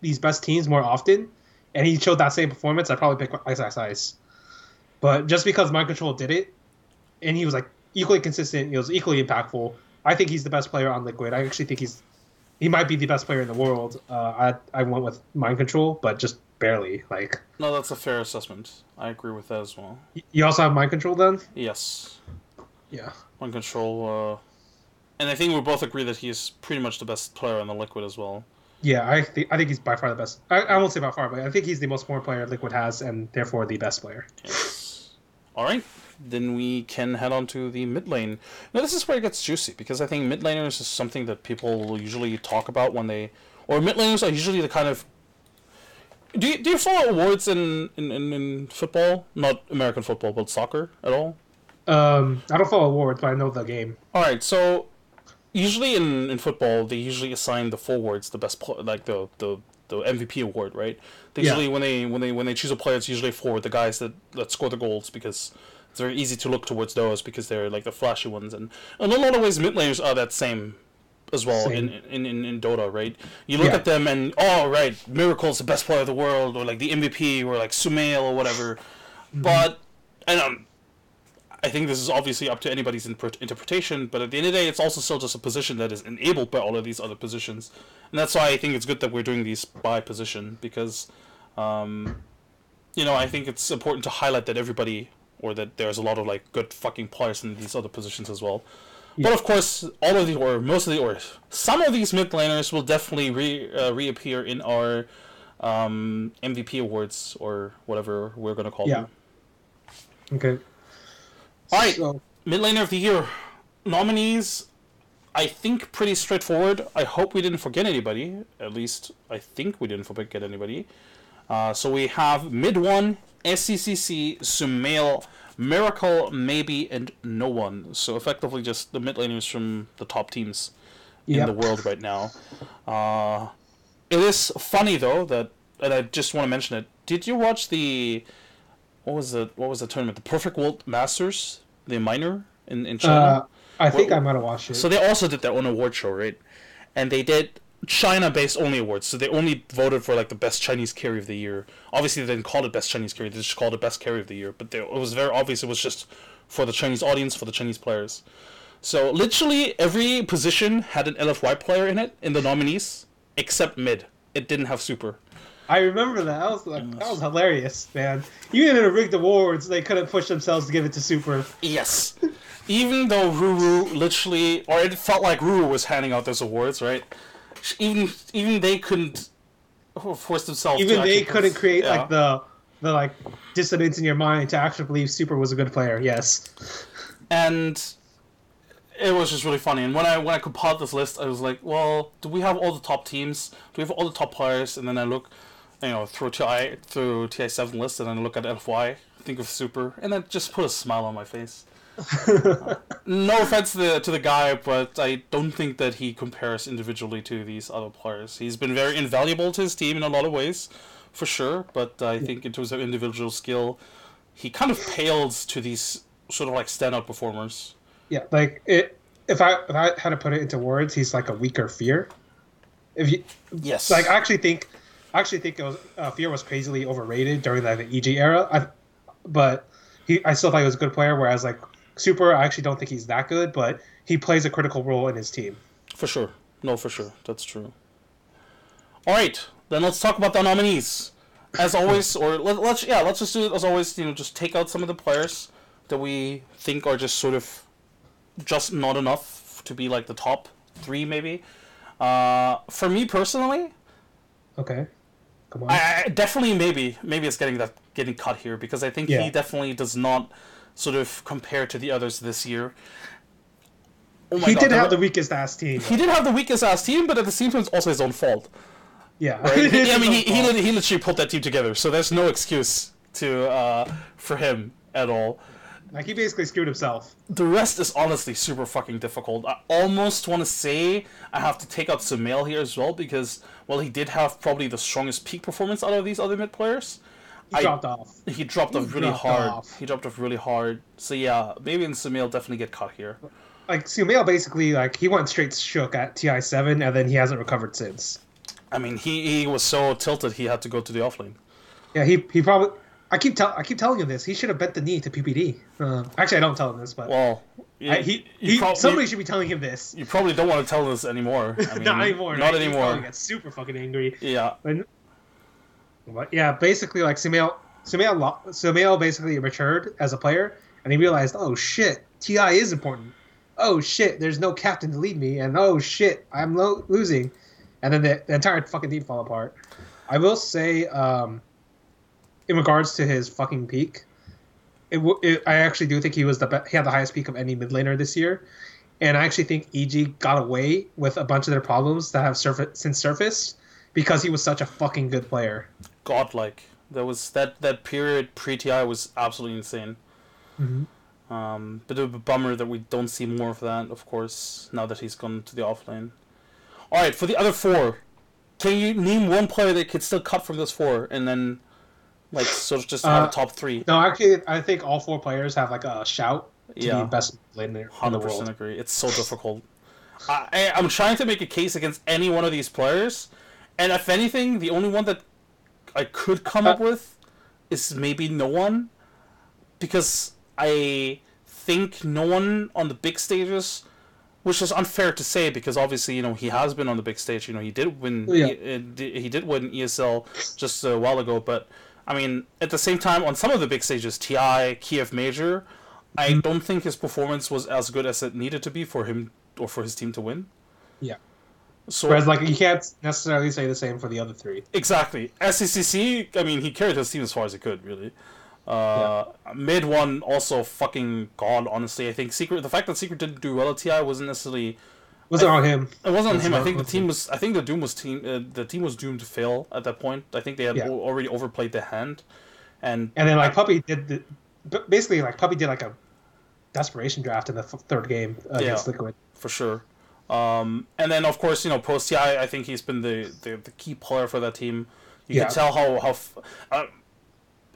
these best teams more often, and he showed that same performance, I'd probably pick Ice Ice Ice. But just because Mind Control did it, and he was equally consistent, he was equally impactful. I think he's the best player on Liquid. I actually think he might be the best player in the world. I went with Mind Control, but just barely. Like, No, that's a fair assessment. I agree with that as well. you also have mind control then. Yes. Yeah. Mind control. And I think we both agree that he's pretty much the best player on the Liquid as well. Yeah, I think he's by far the best. I won't say by far, but I think he's the most important player Liquid has, and therefore the best player. Yes. All right. Then we can head on to the mid lane. Now, this is where it gets juicy, because I think mid laners is something that people will usually talk about when they... Or mid laners are usually the kind of... Do you follow awards in football? Not American football, but soccer at all? I don't follow awards, but I know the game. All right, so usually in football, they usually assign the forwards the best, like the MVP award, right? They usually when they choose a player, it's usually forward, the guys that score the goals, because it's very easy to look towards those because they're like the flashy ones, and in a lot of ways, mid laners are that same as well in Dota, right? You look at them and right, Miracle's the best player of the world, or like the MVP, or like Sumail or whatever, but I think this is obviously up to anybody's interpretation, but at the end of the day, it's also still just a position that is enabled by all of these other positions. And that's why I think it's good that we're doing these by position, because, I think it's important to highlight that everybody, or that there's a lot of, like, good fucking players in these other positions as well. Yeah. But of course, all of the, or most of the, or some of these mid laners will definitely reappear in our MVP awards, or whatever we're going to call them. Okay. Alright, so, Mid Laner of the Year. Nominees, I think pretty straightforward. I hope we didn't forget anybody. At least, I think we didn't forget anybody. So we have Mid 1, SCCC, Sumail, Miracle, Maybe, and no one. So effectively just the mid laners from the top teams in the world right now. It is funny, though, that, and I just want to mention it, did you watch the... What was the tournament? The Perfect World Masters, the minor in China. I think I might have watched it. So they also did their own award show, right? And they did China-based only awards. So they only voted for like the best Chinese carry of the year. Obviously, they didn't call it best Chinese carry. They just called it best carry of the year. But it was very obvious it was just for the Chinese audience, for the Chinese players. So literally every position had an LFY player in it in the nominees, except mid. It didn't have super. I remember that. That was hilarious, man. Even in the rigged awards, they couldn't push themselves to give it to Super. Yes. Even though Ruru literally, or it felt like Ruru was handing out those awards, right? Even they couldn't force themselves. Even they couldn't create like the like dissonance in your mind to actually believe Super was a good player. Yes. And it was just really funny. And when I compiled this list, I was like, well, do we have all the top teams? Do we have all the top players? And then I look, through TI7 list, and then I look at LFY, think of Super, and that just put a smile on my face. No offense to the guy, but I don't think that he compares individually to these other players. He's been very invaluable to his team in a lot of ways, for sure, but I think in terms of individual skill, he kind of pales to these sort of like standout performers. Yeah, like if I had to put it into words, he's like a weaker Fear. Yes. Like I actually think it was Fear was crazily overrated during the EG era. But I still thought he was a good player. Whereas like Super, I actually don't think he's that good, but he plays a critical role in his team. For sure, for sure, that's true. All right, then let's talk about the nominees. As always, or let's just do it as always. Just take out some of the players that we think are just sort of just not enough to be like the top 3, maybe. For me personally, okay, come on. I definitely maybe it's getting cut here, because I think he definitely does not sort of compare to the others this year. Oh my God, did have the weakest ass team. He did have the weakest ass team, but at the same time, it's also his own fault. Yeah, right? he literally put that team together, so there's no excuse for him at all. Like, he basically screwed himself. The rest is honestly super fucking difficult. I almost want to say I have to take out Sumail here as well, because, well, he did have probably the strongest peak performance out of these other mid players. He dropped off. He dropped off really hard. He dropped off really hard. So yeah, maybe Sumail definitely get cut here. Like, Sumail basically, like, he went straight shook at TI7, and then he hasn't recovered since. I mean, he was so tilted he had to go to the offlane. Yeah, he probably... I keep telling him this. He should have bent the knee to PPD. Actually, I don't tell him this, but... Well... somebody should be telling him this. You probably don't want to tell him this anymore. I mean, Not anymore. Not anymore. He probably gets super fucking angry. Yeah. But yeah, basically like Sumail basically matured as a player, and he realized, oh shit, Ti is important. Oh shit, there's no captain to lead me, and oh shit, I'm losing, and then the entire fucking team fall apart. I will say, in regards to his fucking peak, I actually do think he had the highest peak of any mid laner this year, and I actually think EG got away with a bunch of their problems that have since surfaced because he was such a fucking good player. Godlike. That was that period pre TI was absolutely insane. Mm-hmm. Bit of a bummer that we don't see more of that, of course, now that he's gone to the offlane. Alright, for the other four, can you name one player that could still cut from this four and then, like, sort of just have a top three? No, actually, I think all four players have, like, a shout to be best laner in the world. 100% agree. It's so difficult. I'm trying to make a case against any one of these players, and if anything, the only one that I could come up with is maybe no one, because I think no one on the big stages, which is unfair to say because obviously he has been on the big stage. He did win. Yeah. He did win ESL just a while ago, but I mean at the same time on some of the big stages, TI, Kiev Major, I don't think his performance was as good as it needed to be for him or for his team to win. Yeah. So, whereas, like, you can't necessarily say the same for the other three. Exactly. SCCC, I mean, he carried his team as far as he could, really. Mid one also fucking god. Honestly, I think the fact that Secret didn't do well at TI wasn't necessarily. Wasn't on him. It wasn't on him. I think the team was. I think the team was doomed to fail at that point. I think they had already overplayed their hand, and then like Puppy did basically like Puppy did like a desperation draft in the third game against Liquid for sure. And then of course post TI, I think he's been the key player for that team. You can tell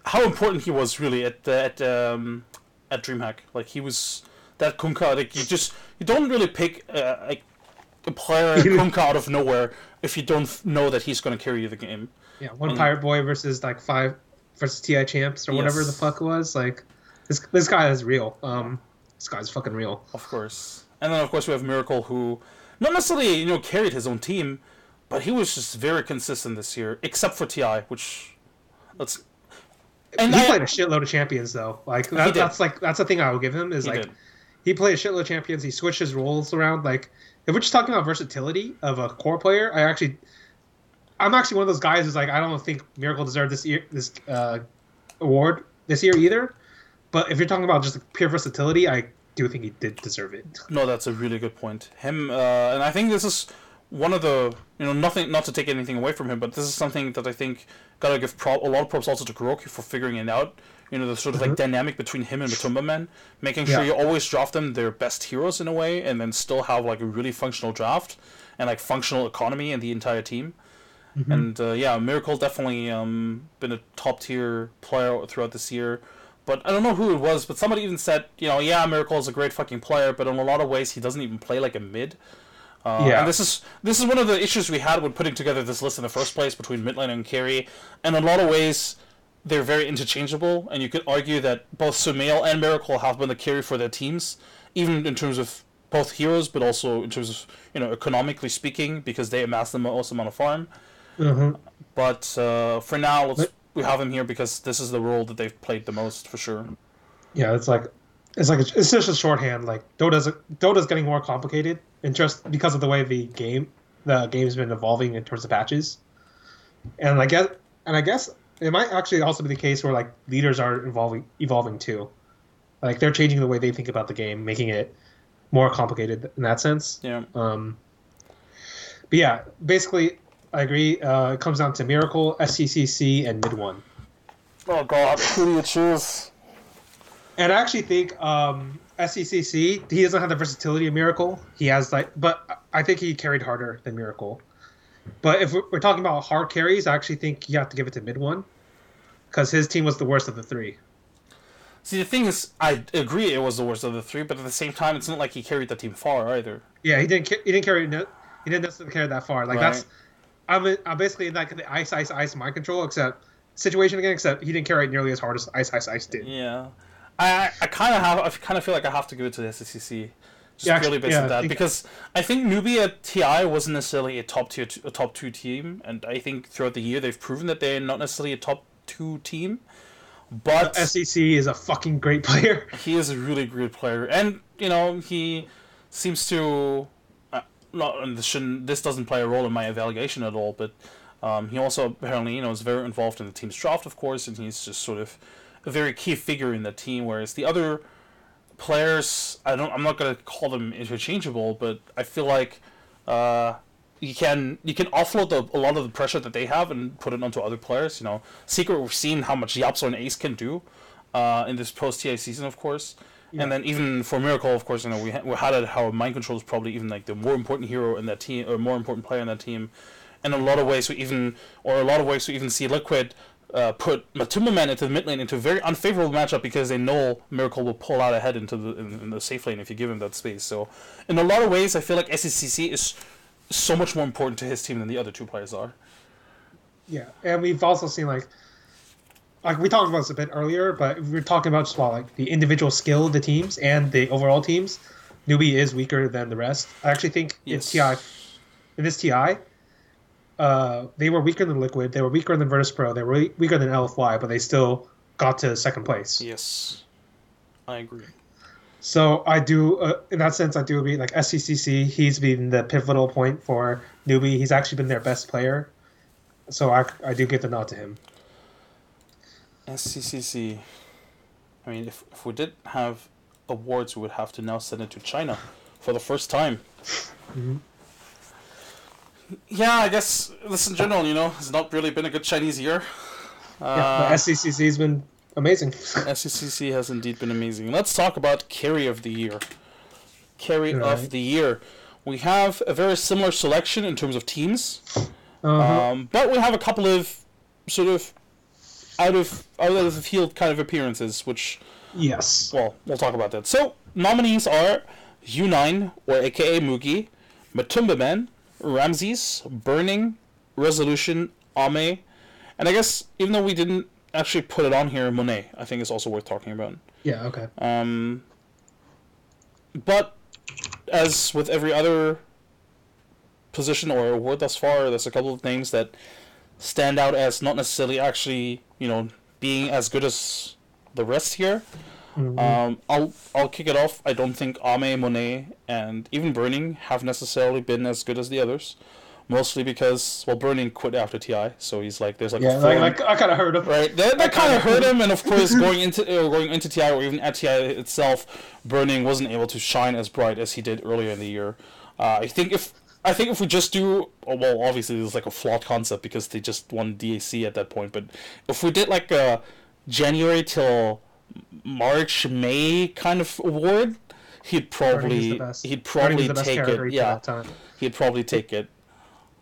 how important he was really at DreamHack. Like he was that Kunkka. Like you don't really pick a player at Kunkka out of nowhere if you don't know that he's going to carry you the game. Yeah, Pirate Boy versus like 5 versus TI champs or whatever the fuck it was. Like this guy is real. This guy's fucking real. Of course. And then of course we have Miracle, who not necessarily carried his own team, but he was just very consistent this year, except for TI, which he played a shitload of champions though. Like that's the thing I will give him is he played a shitload of champions. He switched his roles around. Like if we're just talking about versatility of a core player, I'm actually one of those guys who's like I don't think Miracle deserved this award this year either. But if you're talking about just pure versatility, I do think he did deserve it. No, that's a really good point. Him and I think this is one of the nothing, not to take anything away from him, but this is something that I think gotta give a lot of props also to Kuroki for figuring it out. The sort of like dynamic between him and Matumba Man, making sure you always draft them their best heroes in a way, and then still have like a really functional draft and like functional economy in the entire team. And Miracle definitely been a top tier player throughout this year. But I don't know who it was, but somebody even said, Miracle is a great fucking player, but in a lot of ways he doesn't even play like a mid. And this is one of the issues we had with putting together this list in the first place between midlane and carry. And in a lot of ways, they're very interchangeable, and you could argue that both Sumail and Miracle have been the carry for their teams, even in terms of both heroes, but also in terms of economically speaking, because they amass the most amount of farm. But for now, we have him here because this is the role that they've played the most for sure. Yeah, it's just a shorthand. Like Dota's getting more complicated, and just because of the way the game's been evolving in terms of patches, and I guess it might actually also be the case where like leaders are evolving too, like they're changing the way they think about the game, making it more complicated in that sense. Yeah. But yeah, basically. I agree. It comes down to Miracle, SCCC, and Mid One. Oh God, who do you choose? And I actually think SCCC, he doesn't have the versatility of Miracle. He has but I think he carried harder than Miracle. But if we're talking about hard carries, I actually think you have to give it to Mid One, because his team was the worst of the three. See, the thing is, I agree it was the worst of the three, but at the same time, it's not like he carried the team far either. Yeah, he didn't carry. He didn't necessarily carry that far. Like that's. I'm basically in like the ice mind control situation again, except he didn't carry it nearly as hard as ice did. Yeah, I kind of feel like I have to give it to the SCCC, Just purely based on I that, think, because I think newbie at TI wasn't necessarily a top two team, and I think throughout the year they've proven that they're not necessarily a top two team. But SEC is a fucking great player. he is a really great player, and he seems to. Not, and this doesn't play a role in my evaluation at all, but he also apparently is very involved in the team's draft, of course, and he's just sort of a very key figure in the team. Whereas the other players, I'm not gonna call them interchangeable, but I feel like you can offload a lot of the pressure that they have and put it onto other players. Secret, we've seen how much Yapso and Ace can do in this post TI season, of course. Yeah. And then even for Miracle, of course, we highlighted how Mind Control is probably even like the more important hero in that team, or more important player in that team. And in a lot of ways, we even see Liquid put Matumba Man into the mid lane into a very unfavorable matchup because they know Miracle will pull out ahead into in the safe lane if you give him that space. So in a lot of ways, I feel like SECC is so much more important to his team than the other two players are. Yeah, and we've also seen like we talked about this a bit earlier, but we're talking about just like the individual skill of the teams and the overall teams. Newbie is weaker than the rest. I actually think in this TI, they were weaker than Liquid, they were weaker than Virtus Pro, they were weaker than LFY, but they still got to second place. Yes, I agree. So I do, in that sense, I do agree. Like SCCC, he's been the pivotal point for Newbie. He's actually been their best player. So I do give the nod to him. SCCC. I mean, if we did have awards, we would have to now send it to China for the first time. Mm-hmm. Yeah, I guess this in general, has not really been a good Chinese year. But SCCC has been amazing. SCCC has indeed been amazing. Let's talk about Carry of the Year. Carry of the Year. We have a very similar selection in terms of teams, but we have a couple of sort of out of the field kind of appearances, which well, we'll talk about that. So nominees are U9 or AKA Mugi, Matumba Man, Ramses, Burning, Resolution, Ame, and I guess even though we didn't actually put it on here, Monet I think is also worth talking about. Yeah. Okay. But as with every other position or award thus far, there's a couple of names that stand out as not necessarily actually, being as good as the rest here. Mm-hmm. I'll kick it off. I don't think Ame, Monet, and even Burning have necessarily been as good as the others. Mostly because, Burning quit after TI, so he's like, there's like a form, I kind of heard him. Right, that kind of hurt him, and of course, going into TI or even at TI itself, Burning wasn't able to shine as bright as he did earlier in the year. I think if we just do, obviously there's like a flawed concept because they just won DAC at that point, but if we did like a January till March, May kind of award, he'd probably take it. Yeah, he'd probably take it.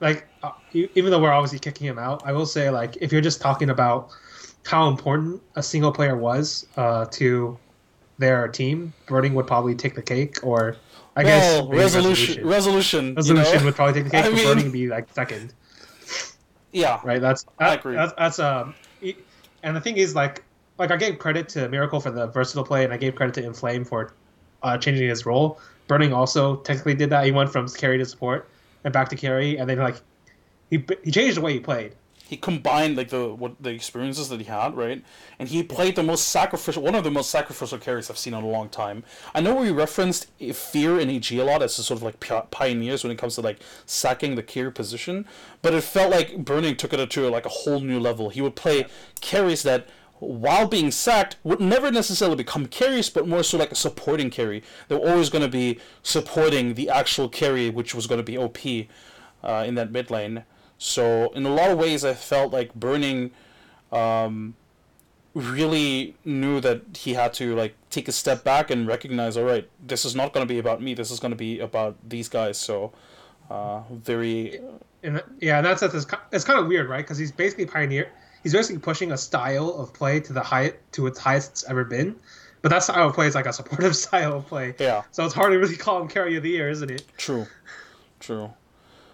Like, even though we're obviously kicking him out, I will say, like, if you're just talking about how important a single player was to their team, Burning would probably take the cake, or I guess Resolution would probably take the cake, but Burning would be like second. Yeah, right. I agree. That's and the thing is, like I gave credit to Miracle for the versatile play, and I gave credit to Inflame for changing his role. Burning also technically did that. He went from carry to support and back to carry, and then like he changed the way he played. He combined like the experiences that he had, right? And he played one of the most sacrificial carries I've seen in a long time. I know we referenced Fear and EG a lot as sort of like pioneers when it comes to like sacking the carry position, but it felt like Burning took it to like a whole new level. He would play carries that, while being sacked, would never necessarily become carries, but more so like a supporting carry. They're always going to be supporting the actual carry, which was going to be OP in that mid lane. So in a lot of ways, I felt like Burning really knew that he had to like take a step back and recognize, all right, this is not going to be about me. This is going to be about these guys. So very. And that's it's kind of weird, right? Because he's basically pioneer. He's basically pushing a style of play to its highest it's ever been, but that style of play is like a supportive style of play. Yeah. So it's hard to really call him carry of the year, isn't it? True.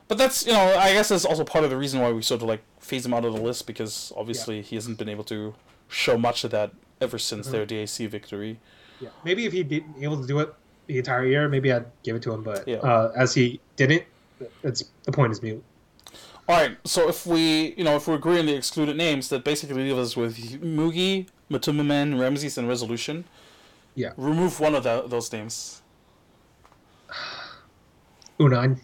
But that's I guess that's also part of the reason why we sort of like phase him out of the list, because obviously he hasn't been able to show much of that ever since their DAC victory. Yeah. Maybe if he'd been able to do it the entire year, maybe I'd give it to him. But Yeah. as he didn't, it's the point is mute. All right. So if we agree on the excluded names, that basically leaves us with Mugi, Matumaman, Ramses, and Resolution. Yeah, Remove one of those names. Unine. I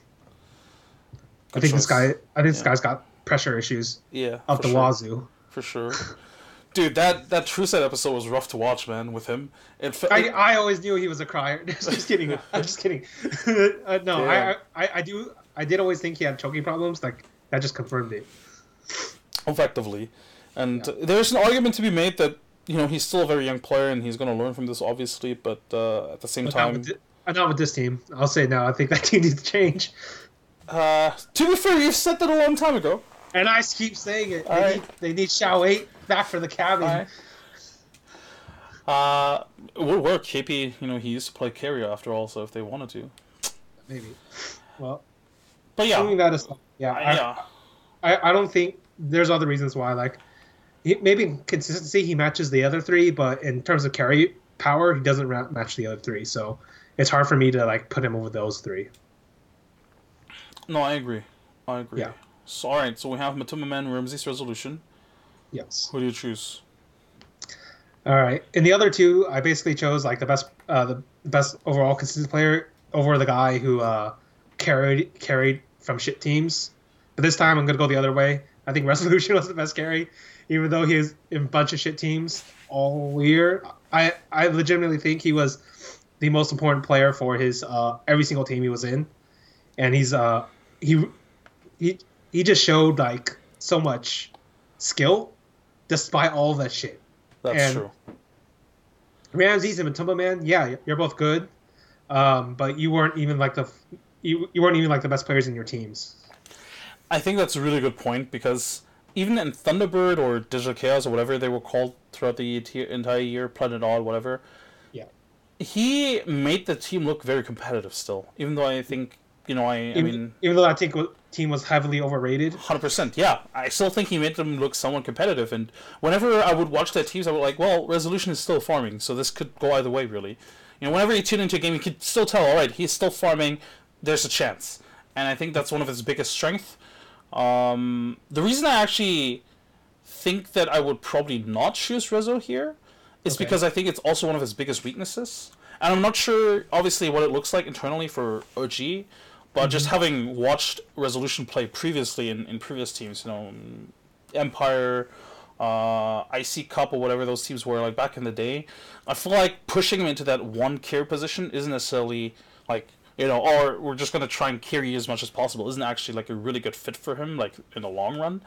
Good think this choice. guy. I think this Yeah. guy's got pressure issues Yeah. up For the sure. wazoo. For sure. Dude, that True Set episode was rough to watch, man. With him, I always knew he was a crier. Just kidding. I'm just kidding. No, Damn. I did always think he had choking problems. Like that just confirmed it. Effectively, and Yeah. there's an argument to be made that he's still a very young player and he's going to learn from this, obviously. But at the same But time, not with this team. I'll say no. I think that team needs to change. to be fair, you've said that a long time ago. And I keep saying it. They need Xiao 8 back for the cabin. It would work. KP, he used to play carry after all, so if they wanted to. Maybe. Well, But yeah. assuming that is, I don't think there's other reasons why. Like, maybe in consistency he matches the other three, but in terms of carry power, he doesn't match the other three. So it's hard for me to like put him over those three. No, I agree. Yeah. So, all right, so we have Matumaman, Ramses, Resolution. Yes. Who do you choose? All right. In the other two, I basically chose like the best overall consistent player over the guy who carried from shit teams. But this time, I'm gonna go the other way. I think Resolution was the best carry, even though he was in a bunch of shit teams all year. I legitimately think he was the most important player for his every single team he was in, and he just showed like so much skill despite all of that shit. That's true. Ramses and Matumba, man, yeah, you're both good, but you weren't even like you weren't even like the best players in your teams. I think that's a really good point, because even in Thunderbird or Digital Chaos or whatever they were called throughout the entire year, Planet Odd, whatever, Yeah. he made the team look very competitive still. Even though I think, I mean... Even though I think team was heavily overrated. 100%, yeah. I still think he made them look somewhat competitive, and whenever I would watch their teams, I would like, well, Resolution is still farming, so this could go either way, really. Whenever you tune into a game, you could still tell, alright, he's still farming, there's a chance. And I think that's one of his biggest strengths. The reason I actually think that I would probably not choose Rezo here is because I think it's also one of his biggest weaknesses. And I'm not sure, obviously, what it looks like internally for OG, but just having watched Resolution play previously in previous teams, Empire, IC Cup, or whatever those teams were, like back in the day, I feel like pushing him into that one carry position isn't necessarily like, or we're just going to try and carry as much as possible, isn't actually like a really good fit for him, like in the long run.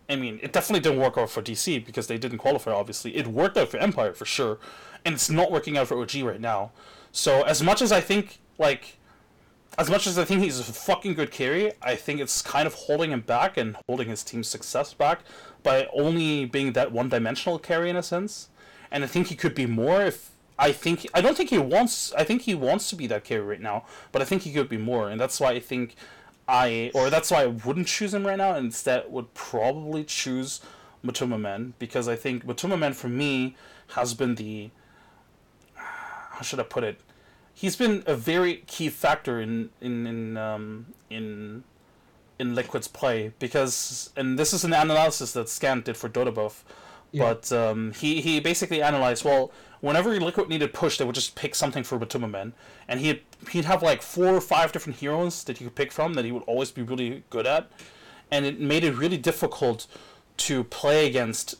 I mean, it definitely didn't work out for DC because they didn't qualify, obviously. It worked out for Empire for sure, and it's not working out for OG right now. So as much as I think he's a fucking good carry, I think it's kind of holding him back and holding his team's success back by only being that one-dimensional carry in a sense. And I think he could be more if I think he wants to be that carry right now, but I think he could be more, and that's why that's why I wouldn't choose him right now, and instead would probably choose Matumaman, because I think Matumaman for me has been how should I put it? He's been a very key factor in Liquid's play, because, and this is an analysis that Scant did for Dotabuff, but he basically analyzed, well, whenever Liquid needed push, they would just pick something for Batumaman, and he'd have like 4 or 5 different heroes that he could pick from that he would always be really good at, and it made it really difficult to play against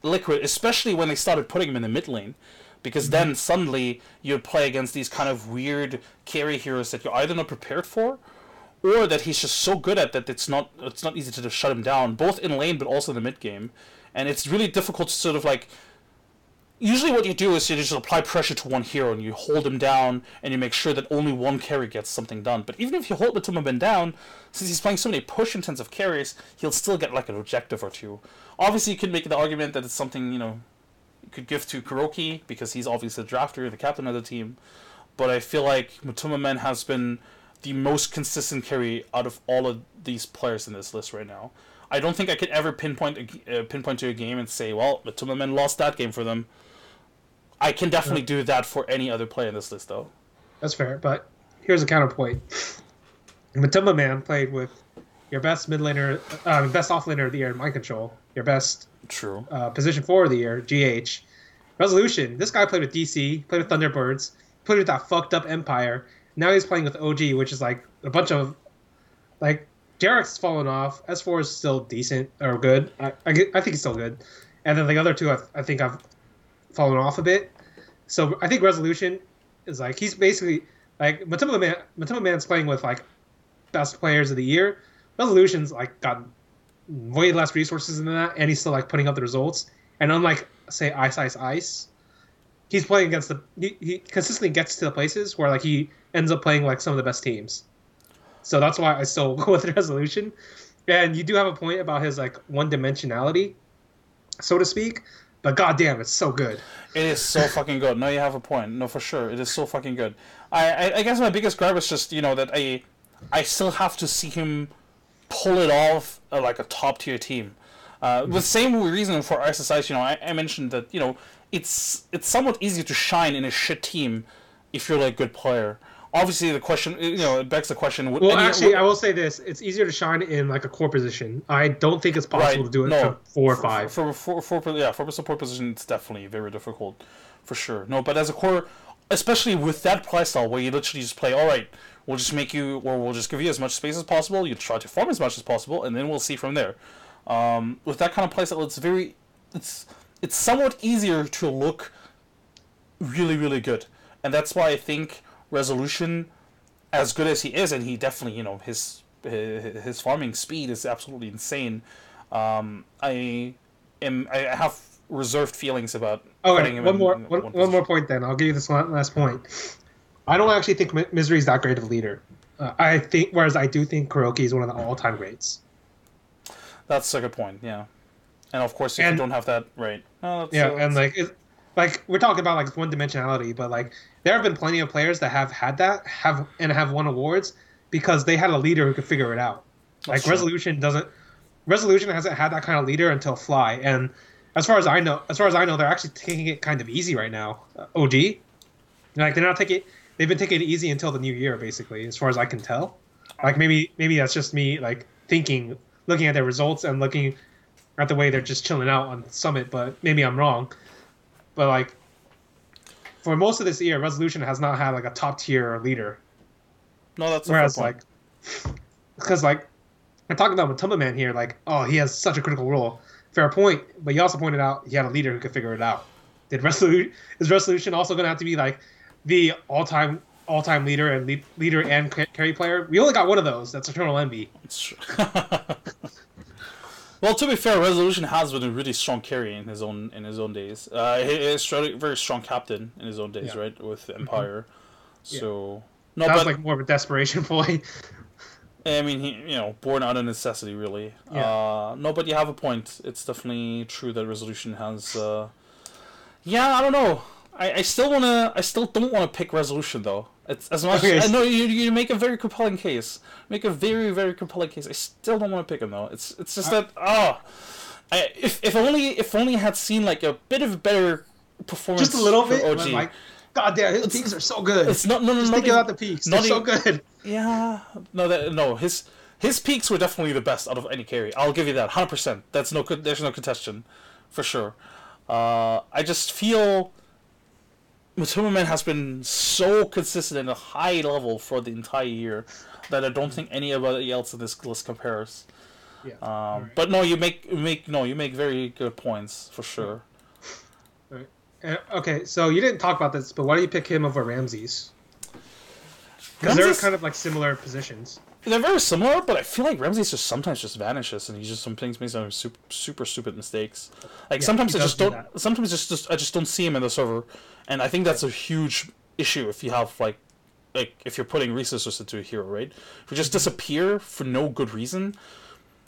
Liquid, especially when they started putting him in the mid lane, because then suddenly you'd play against these kind of weird carry heroes that you're either not prepared for, or that he's just so good at that it's not easy to just shut him down, both in lane but also in the mid game. And it's really difficult to sort of like... Usually what you do is you just apply pressure to one hero and you hold him down and you make sure that only one carry gets something done. But even if you hold Batumaman down, since he's playing so many push-intensive carries, he'll still get like an objective or two. Obviously you could make the argument that it's something, you could give to Kuroki, because he's obviously the drafter, the captain of the team. But I feel like Matumaman has been the most consistent carry out of all of these players in this list right now. I don't think I could ever pinpoint to a game and say, well, Matumaman lost that game for them. I can definitely do that for any other player in this list, though. That's fair, but here's a counterpoint. Matumba Man played with your best mid laner, best offlaner of the year in mind control, your best True. position 4 of the year, GH. Resolution. This guy played with DC, played with Thunderbirds, played with that fucked up Empire. Now he's playing with OG, which is like a bunch of like Jarek's fallen off. S4 is still decent or good. I think he's still good, and then the other two I think I've fallen off a bit. So I think Resolution is like he's basically like Matumba Man's playing with like best players of the year. Resolution's like got way less resources than that, and he's still like putting up the results. And unlike say Ice, he's playing against he consistently gets to the places where like he ends up playing like some of the best teams. So that's why I still go with Resolution. And you do have a point about his like one dimensionality, so to speak. But goddamn, it's so good. It is so fucking good. No, you have a point. No, for sure, it is so fucking good. I guess my biggest gripe is just that I still have to see him pull it off like a top tier team. The same reason for SSIs, I mentioned that it's somewhat easier to shine in a shit team if you're like a good player. Obviously, the question, it begs the question. Well, actually, I will say this: it's easier to shine in like a core position. I don't think it's possible to do it for 4 or 5. For support position, it's definitely very difficult, for sure. No, but as a core, especially with that playstyle where you literally just play, all right, we'll just make you, or we'll just give you as much space as possible. You try to farm as much as possible, and then we'll see from there. With that kind of playstyle, it's somewhat easier to look really, really good, and that's why I think Resolution, as good as he is, and he definitely, his farming speed is absolutely insane. I have reserved feelings about putting him one more point. Then I'll give you this last point. I don't actually think Misery is that great of a leader. Whereas I do think Kuroki is one of the all-time greats. That's a good point. Yeah, and of course, if you don't have that, right? Like we're talking about like one dimensionality, but like there have been plenty of players that have had that have won awards because they had a leader who could figure it out. Like Resolution hasn't had that kind of leader until Fly, and as far as I know, they're actually taking it kind of easy right now. OG, like they've been taking it easy until the new year, basically, as far as I can tell. Like maybe that's just me like looking at their results and looking at the way they're just chilling out on Summit, but maybe I'm wrong. But like for most of this year, Resolution has not had like a top tier leader. No, that's a fair point. Because like I'm talking about Matumba Man here, like he has such a critical role. Fair point, but you also pointed out he had a leader who could figure it out. Is Resolution also going to have to be like the all-time leader and carry player? We only got one of those. That's Eternal Envy. It's true. Well, to be fair, Resolution has been a really strong carry in his own days. He's a very strong captain in his own days, right, with Empire. So that was like more of a desperation play. I mean, he born out of necessity, really. Yeah. No, but you have a point. It's definitely true that Resolution has. I don't know. I still don't want to pick Resolution though. It's as much. I know you make a very compelling case. Make a very, very compelling case. I still don't want to pick him though. It's just that if only I had seen like a bit of a better performance. Just a little bit. OG. Like, God damn, his peaks are so good. It's not just think about the peaks. They're so good. Yeah. No. His peaks were definitely the best out of any carry. I'll give you that 100%. There's no contestation, for sure. I just feel Matumba Man has been so consistent at a high level for the entire year that I don't think anybody else in this list compares. Yeah. Right. But no, you make very good points for sure. Right. Okay, so you didn't talk about this, but why do you pick him over Ramses? Because they're kind of like similar positions. They're very similar, but I feel like Ramses sometimes vanishes, and he just sometimes makes some super stupid mistakes. Like sometimes I just don't. Sometimes I just don't see him in the server, and I think that's a huge issue if you have like if you're putting resources into a hero, right? If you just disappear for no good reason,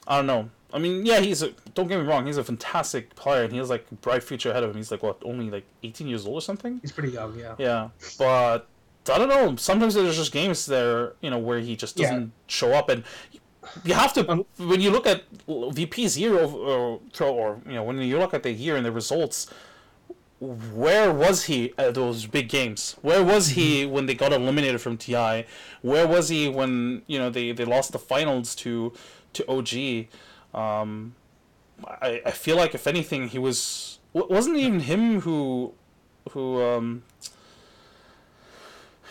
I don't know. I mean, yeah, don't get me wrong, he's a fantastic player, and he has like a bright future ahead of him. He's like only like 18 years old or something. He's pretty young, yeah. Yeah, but I don't know. Sometimes there's just games there, where he just doesn't show up, and you have to. When you look at VP's year, or when you look at the year and the results, where was he at those big games? Where was he when they got eliminated from TI? Where was he when they lost the finals to OG? I feel like if anything he wasn't even him who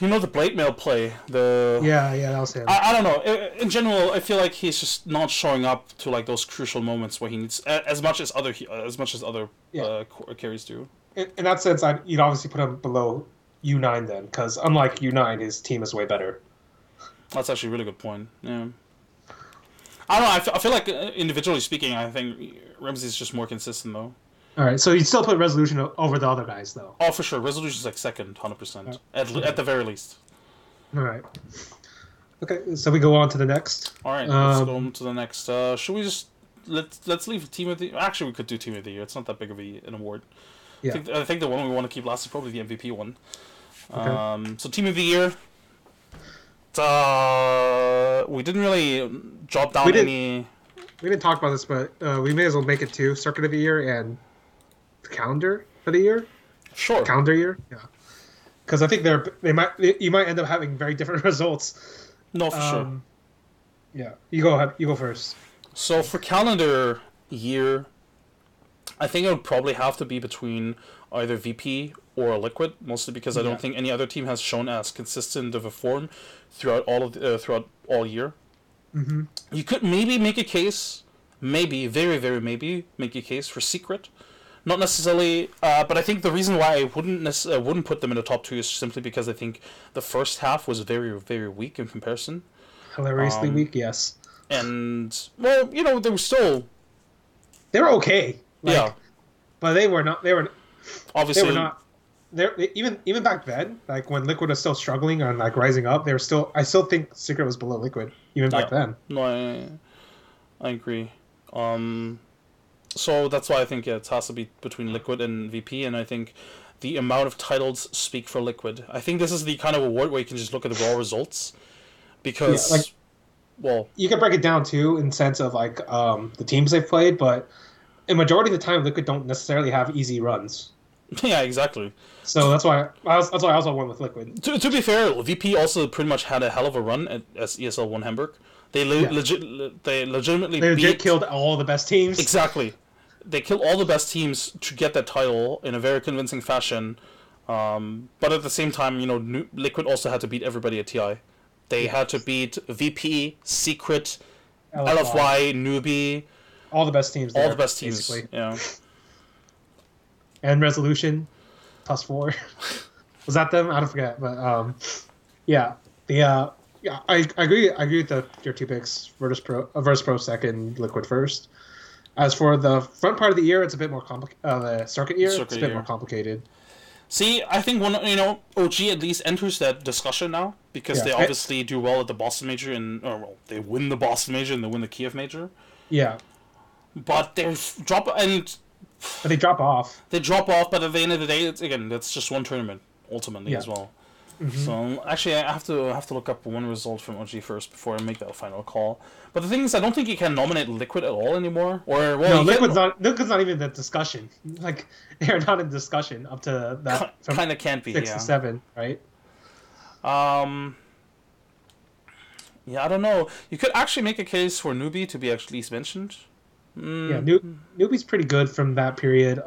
the Blade Mail play Yeah, that was him. I don't know. In general, I feel like he's just not showing up to like those crucial moments where he needs as much as other carries do. In that sense, you'd obviously put him below U9 then, because unlike U9, his team is way better. That's actually a really good point. Yeah. I don't know. I feel like individually speaking, I think Ramsey's just more consistent though. All right, so you'd still put Resolution over the other guys though. Oh, for sure. Resolution's like second, 100%. At the very least. All right. Okay, so we go on to the next. All right, let's go on to the next. Should we just let's leave Team of the? Actually, we could do Team of the Year. It's not that big of an award. Yeah. I think the one we want to keep last is probably the MVP one. Okay. So Team of the Year. We didn't really drop down any. We didn't talk about this, but we may as well make it to Circuit of the Year and the calendar for the year. Sure. Calendar year. Yeah. Because I think you might end up having very different results. No, for sure. Yeah. You go ahead. You go first. So for calendar year, I think it would probably have to be between either VP or Liquid, mostly because I don't think any other team has shown as consistent of a form throughout all year. Mm-hmm. You could maybe make a case, maybe very very maybe make a case for Secret, not necessarily. But I think the reason why I wouldn't put them in the top two is simply because I think the first half was very very weak in comparison. Hilariously weak, yes. And well, they were still. They were okay. Yeah. But they were not. They were obviously they were not. Even back then, like when Liquid was still struggling and like rising up, they were still. I still think Secret was below Liquid even back then. No, I agree. So that's why I think it has to be between Liquid and VP, and I think the amount of titles speak for Liquid. I think this is the kind of award where you can just look at the raw results, because you can break it down too in sense of like the teams they've played, but in majority of the time, Liquid don't necessarily have easy runs. Yeah, exactly. So that's why I also went with Liquid. To be fair, VP also pretty much had a hell of a run as ESL won Hamburg. They legitimately killed all the best teams. Exactly. They killed all the best teams to get that title in a very convincing fashion. But at the same time, Liquid also had to beat everybody at TI. They had to beat VP, Secret, LFY, Newbie. All the best teams. All the best teams. Basically. Yeah. And Resolution, Pos4. Was that them? I don't forget. But yeah, I agree. I agree with your two picks: Virtus Pro second, Liquid first. As for the front part of the year, it's a bit more complicated. The circuit year, it's a bit more complicated. See, I think OG at least enters that discussion now because they obviously do well at the Boston Major they win the Boston Major and they win the Kiev Major. Yeah, but they drop off. They drop off, but at the end of the day, that's just one tournament ultimately as well. Mm-hmm. So actually, I have to look up one result from OG first before I make that final call. But the thing is, I don't think you can nominate Liquid at all anymore. Liquid's not even in the discussion. Like they're not in discussion up to that. Kind of can't be 6 to 7, right? Yeah, I don't know. You could actually make a case for Newbie to be at least mentioned. Yeah, Newbie's pretty good from that period.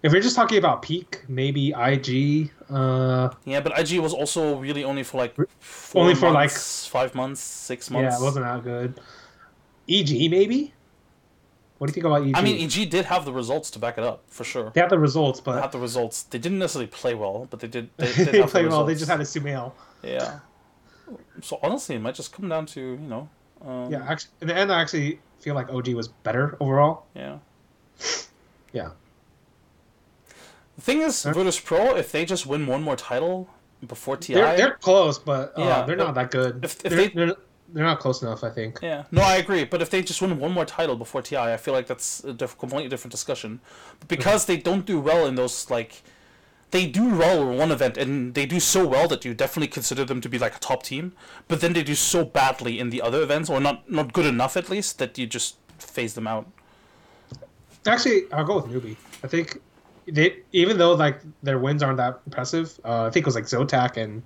If we're just talking about peak, maybe IG. Yeah, but IG was also really only for like 5 months, 6 months. Yeah, it wasn't that good. EG maybe. What do you think about EG? I mean, EG did have the results to back it up for sure. They had the results, but they didn't necessarily play well, but they did. They play well. They just had a Sumail. Yeah. So honestly, it might just come down to yeah, actually, in the end, I actually feel like OG was better overall. Yeah. Yeah. The thing is, Virtus Pro, if they just win one more title before TI, they're close, but they're not that good. They're not close enough, I think. Yeah, no, I agree. But if they just win one more title before TI, I feel like that's a completely different discussion. But because they don't do well in those they do well in one event, and they do so well that you definitely consider them to be like a top team. But then they do so badly in the other events, or not good enough at least, that you just phase them out. Actually, I'll go with Newbie. I think they even though like their wins aren't that impressive, I think it was like Zotac and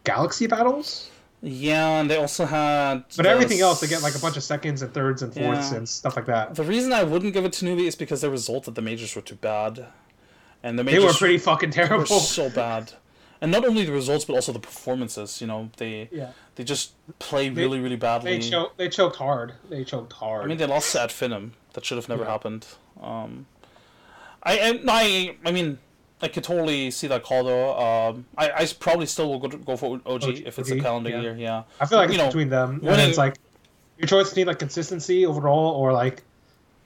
Galaxy battles. Yeah, and they also had But everything else, they get like a bunch of seconds and thirds and fourths yeah. and stuff like that. The reason I wouldn't give it to Newbie is because the result at the majors were too bad, and the They were majors pretty fucking were terrible. so bad. And not only the results, but also the performances. Yeah, they just play they really, really badly. they choked hard. They choked I mean, hard. they lost to Ad Finum. That should have never Yeah. happened. I mean, I could totally see that call though. I probably still will go for OG if it's a calendar yeah. year. Yeah, I feel like you it's know, between them, and winning. it's like your choices need like consistency overall, or like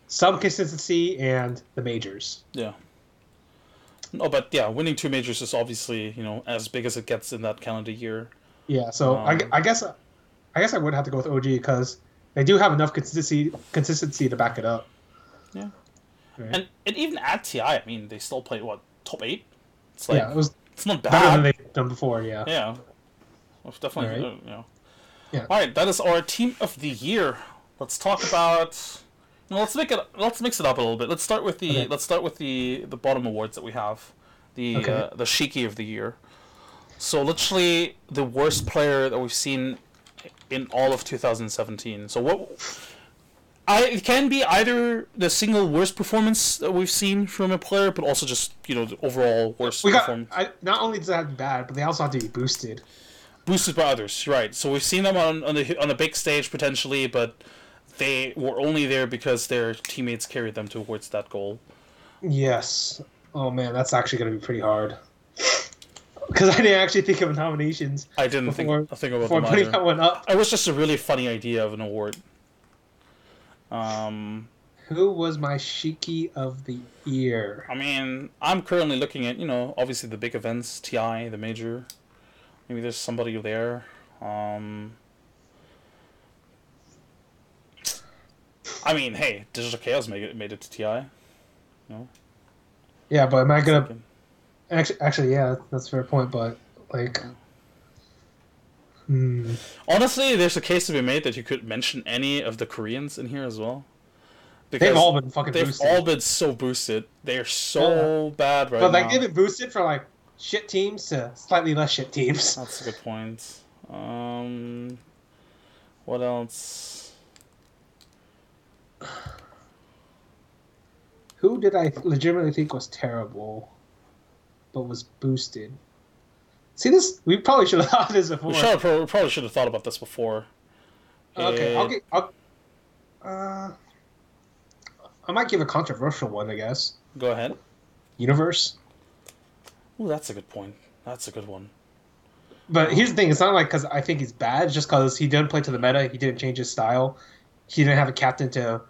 some consistency and the majors. Yeah. No, but yeah, winning two majors is obviously as big as it gets in that calendar year. Yeah, so Um, I guess I would have to go with OG because they do have enough consistency to back it up. yeah, Right? and even at TI, I mean, they still played what top 8. It's like Yeah, it was it's not better than bad. they've done before. Yeah. Yeah, it's definitely All right. Yeah. All right, that is our team of the year. Let's talk about. Let's mix it up a little bit. Let's start with the Okay. the bottom awards that we have, Okay. the Shiki of the year. So literally the worst player that we've seen in all of 2017. So it can be either the single worst performance that we've seen from a player, but also just the overall worst We got. performance Not only does that have to be bad, but they also have to be boosted. boosted by others. Right. So we've seen them on the big stage potentially, but they were only there because their teammates carried them towards that goal. Yes. Oh man, that's actually going to be pretty hard. Because I didn't actually think of nominations. I didn't think about before them putting either. that one up. It was just a really funny idea of an award. Who was my Shiki of the year? I mean, I'm currently looking at obviously the big events, TI, the major. Maybe there's somebody there. I mean, hey, Digital Chaos made it to TI. No, Yeah, but am I gonna thinking. actually? Yeah, that's a fair point. But like, Honestly, there's a case to be made that you could mention any of the Koreans in here as well. they've all been fucking They've boosted. all been so boosted. They're so bad right but like now. they've been boosted for like shit teams to slightly less shit teams. That's a good point. What else? Who did I legitimately think was terrible, but was boosted? See this? We probably should have thought of this before. We probably should have thought about this before. Okay, I might give a controversial one, I guess. Go ahead. Universe. Ooh, that's a good point. That's a good one. But here's the thing: it's not like because I think he's bad, it's just because he didn't play to the meta. He didn't change his style. He didn't have a captain to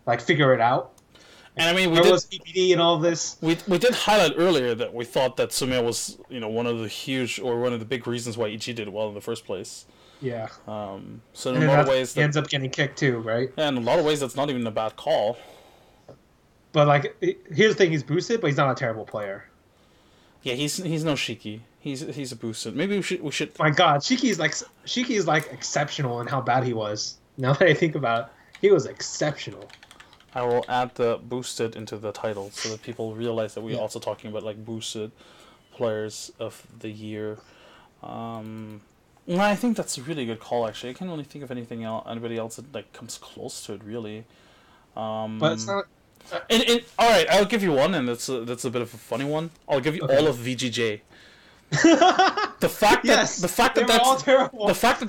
like figure it out. And I mean, Where was PPD and all this? we did highlight earlier that we thought that Sumia was one of the big reasons why EG did well in the first place. Yeah. So And in a then lot of ways, he ends up getting kicked too, right? yeah, in a lot of ways, that's not even a bad call. But like, here's the thing: he's boosted, but he's not a terrible player. Yeah, he's no Shiki. He's a boosted. Maybe we should. My God, Shiki is like exceptional in how bad he was. Now that I think about it, he was exceptional. I will add the boosted into the title so that people realize that we're also talking about like boosted players of the year. I think that's a really good call. Actually, I can't really think of anybody else that like comes close to it really. But it's not. All right, I'll give you one, and that's a bit of a funny one. I'll give you all of VGJ. The fact that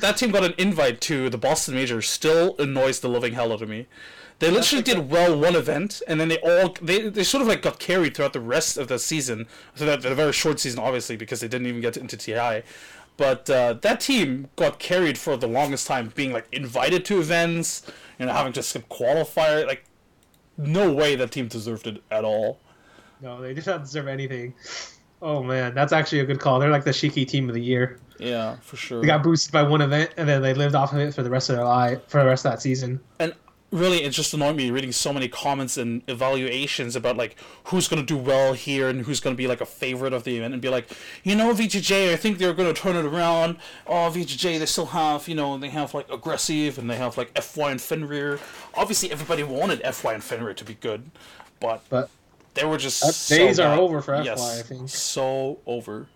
that team got an invite to the Boston Major still annoys the living hell out of me. They literally did well one event, and then they sort of like got carried throughout the rest of the season. So that the very short season, obviously, because they didn't even get into TI. But that team got carried for the longest time, being like invited to events, having to skip qualifier. Like, no way that team deserved it at all. No, they did not deserve anything. Oh man, that's actually a good call. They're like the Shiki team of the year. Yeah, for sure. They got boosted by one event, and then they lived off of it for the rest of their life, for the rest of that season. And really, it just annoyed me reading so many comments and evaluations about like who's gonna do well here and who's gonna be like a favorite of the event, and be like, VGJ, I think they're gonna turn it around. Oh, VGJ, they still have, they have like aggressive, and they have like FY and Fenrir. Obviously, everybody wanted FY and Fenrir to be good, but They were just days so are bad. over for FY, Yes, I think. so over.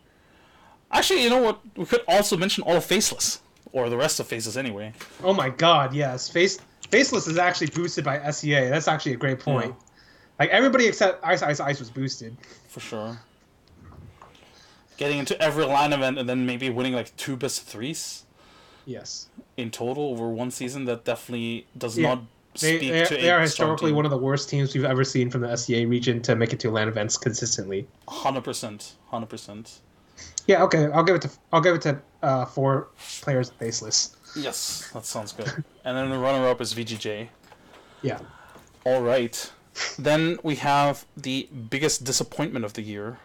Actually, you know what? We could also mention all of Faceless, or the rest of Faceless anyway. Oh my god, yes. Faceless is actually boosted by SEA. That's actually a great point. Yeah. Like everybody except Ice Ice Ice was boosted. For sure. Getting into every line event and then maybe winning like 2 best of 3s Yes. in total over one season, that definitely does Yeah. not speak to They a are strong historically team. one of the worst teams we've ever seen from the SEA region to make it to LAN events consistently. 100%. 100%. Yeah, okay. I'll give it to 4 players Faceless. Yes, that sounds good. And then the runner-up is VGJ. Yeah. All right. Then we have the biggest disappointment of the year.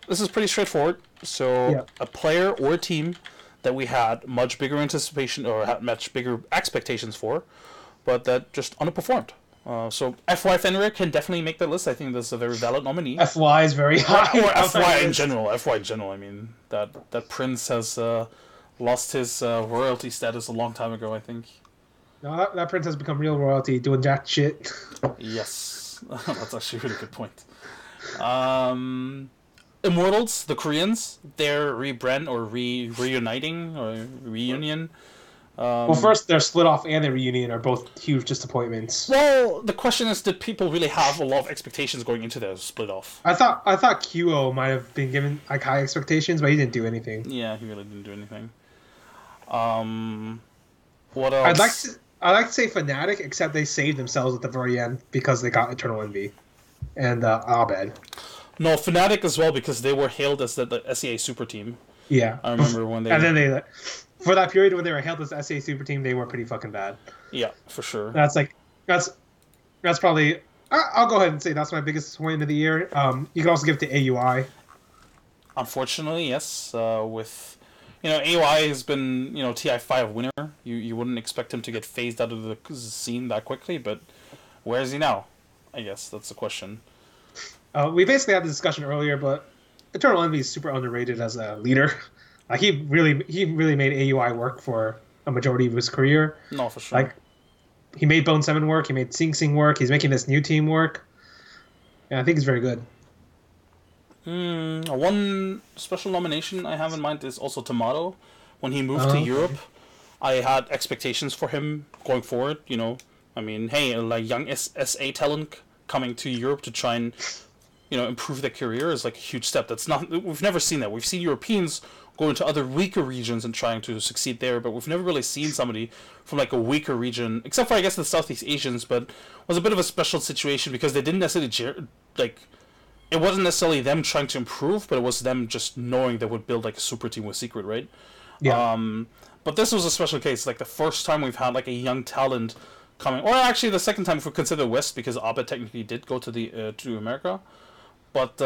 This is pretty straightforward. So, Yeah. a player or a team that we had much bigger anticipation or had much bigger expectations for, but that just underperformed. So, FY Fenrir can definitely make that list. I think that's a very valid nominee. FY is very high. Or FY in general. FY in general. I mean, that Prince has lost his royalty status a long time ago, I think. No, that Prince has become real royalty, doing jack shit. Yes, that's actually a really good point. Immortals, the Koreans, they're reuniting or reunion. Well, first they're split off and their reunion are both huge disappointments. Well, the question is, did people really have a lot of expectations going into their split off? I thought QO might have been given like high expectations, but he didn't do anything. Yeah, he really didn't do anything. What else? I'd like to say Fnatic, except they saved themselves at the very end because they got Eternal Envy and Abed. No, Fnatic as well, because they were hailed as the SEA super team. Yeah, I remember when they... And then for that period when they were hailed as the SEA super team, they were pretty fucking bad. Yeah, for sure. That's probably... I'll go ahead and say that's my biggest disappointment of the year. You can also give it to AUI. Unfortunately, yes. With... AUI has been, TI5 winner. You wouldn't expect him to get phased out of the scene that quickly, but where is he now? I guess that's the question. We basically had the discussion earlier, but Eternal Envy is super underrated as a leader. He really made AUI work for a majority of his career. No, for sure. Like, he made Bone 7 work, he made Sing Sing work, he's making this new team work. And I think he's very good. One special nomination I have in mind is also Tomato. When he moved to Europe, I had expectations for him going forward. I mean, hey, like young SA talent coming to Europe to try and improve their career is like a huge step. We've never seen that. We've seen Europeans go into other weaker regions and trying to succeed there, but we've never really seen somebody from like a weaker region, except for I guess the Southeast Asians, but it was a bit of a special situation because they didn't necessarily it wasn't necessarily them trying to improve, but it was them just knowing they would build like a super team with Secret, right? Yeah. But this was a special case, like the first time we've had like a young talent coming, or actually the second time if we consider West, because Abed technically did go to America, but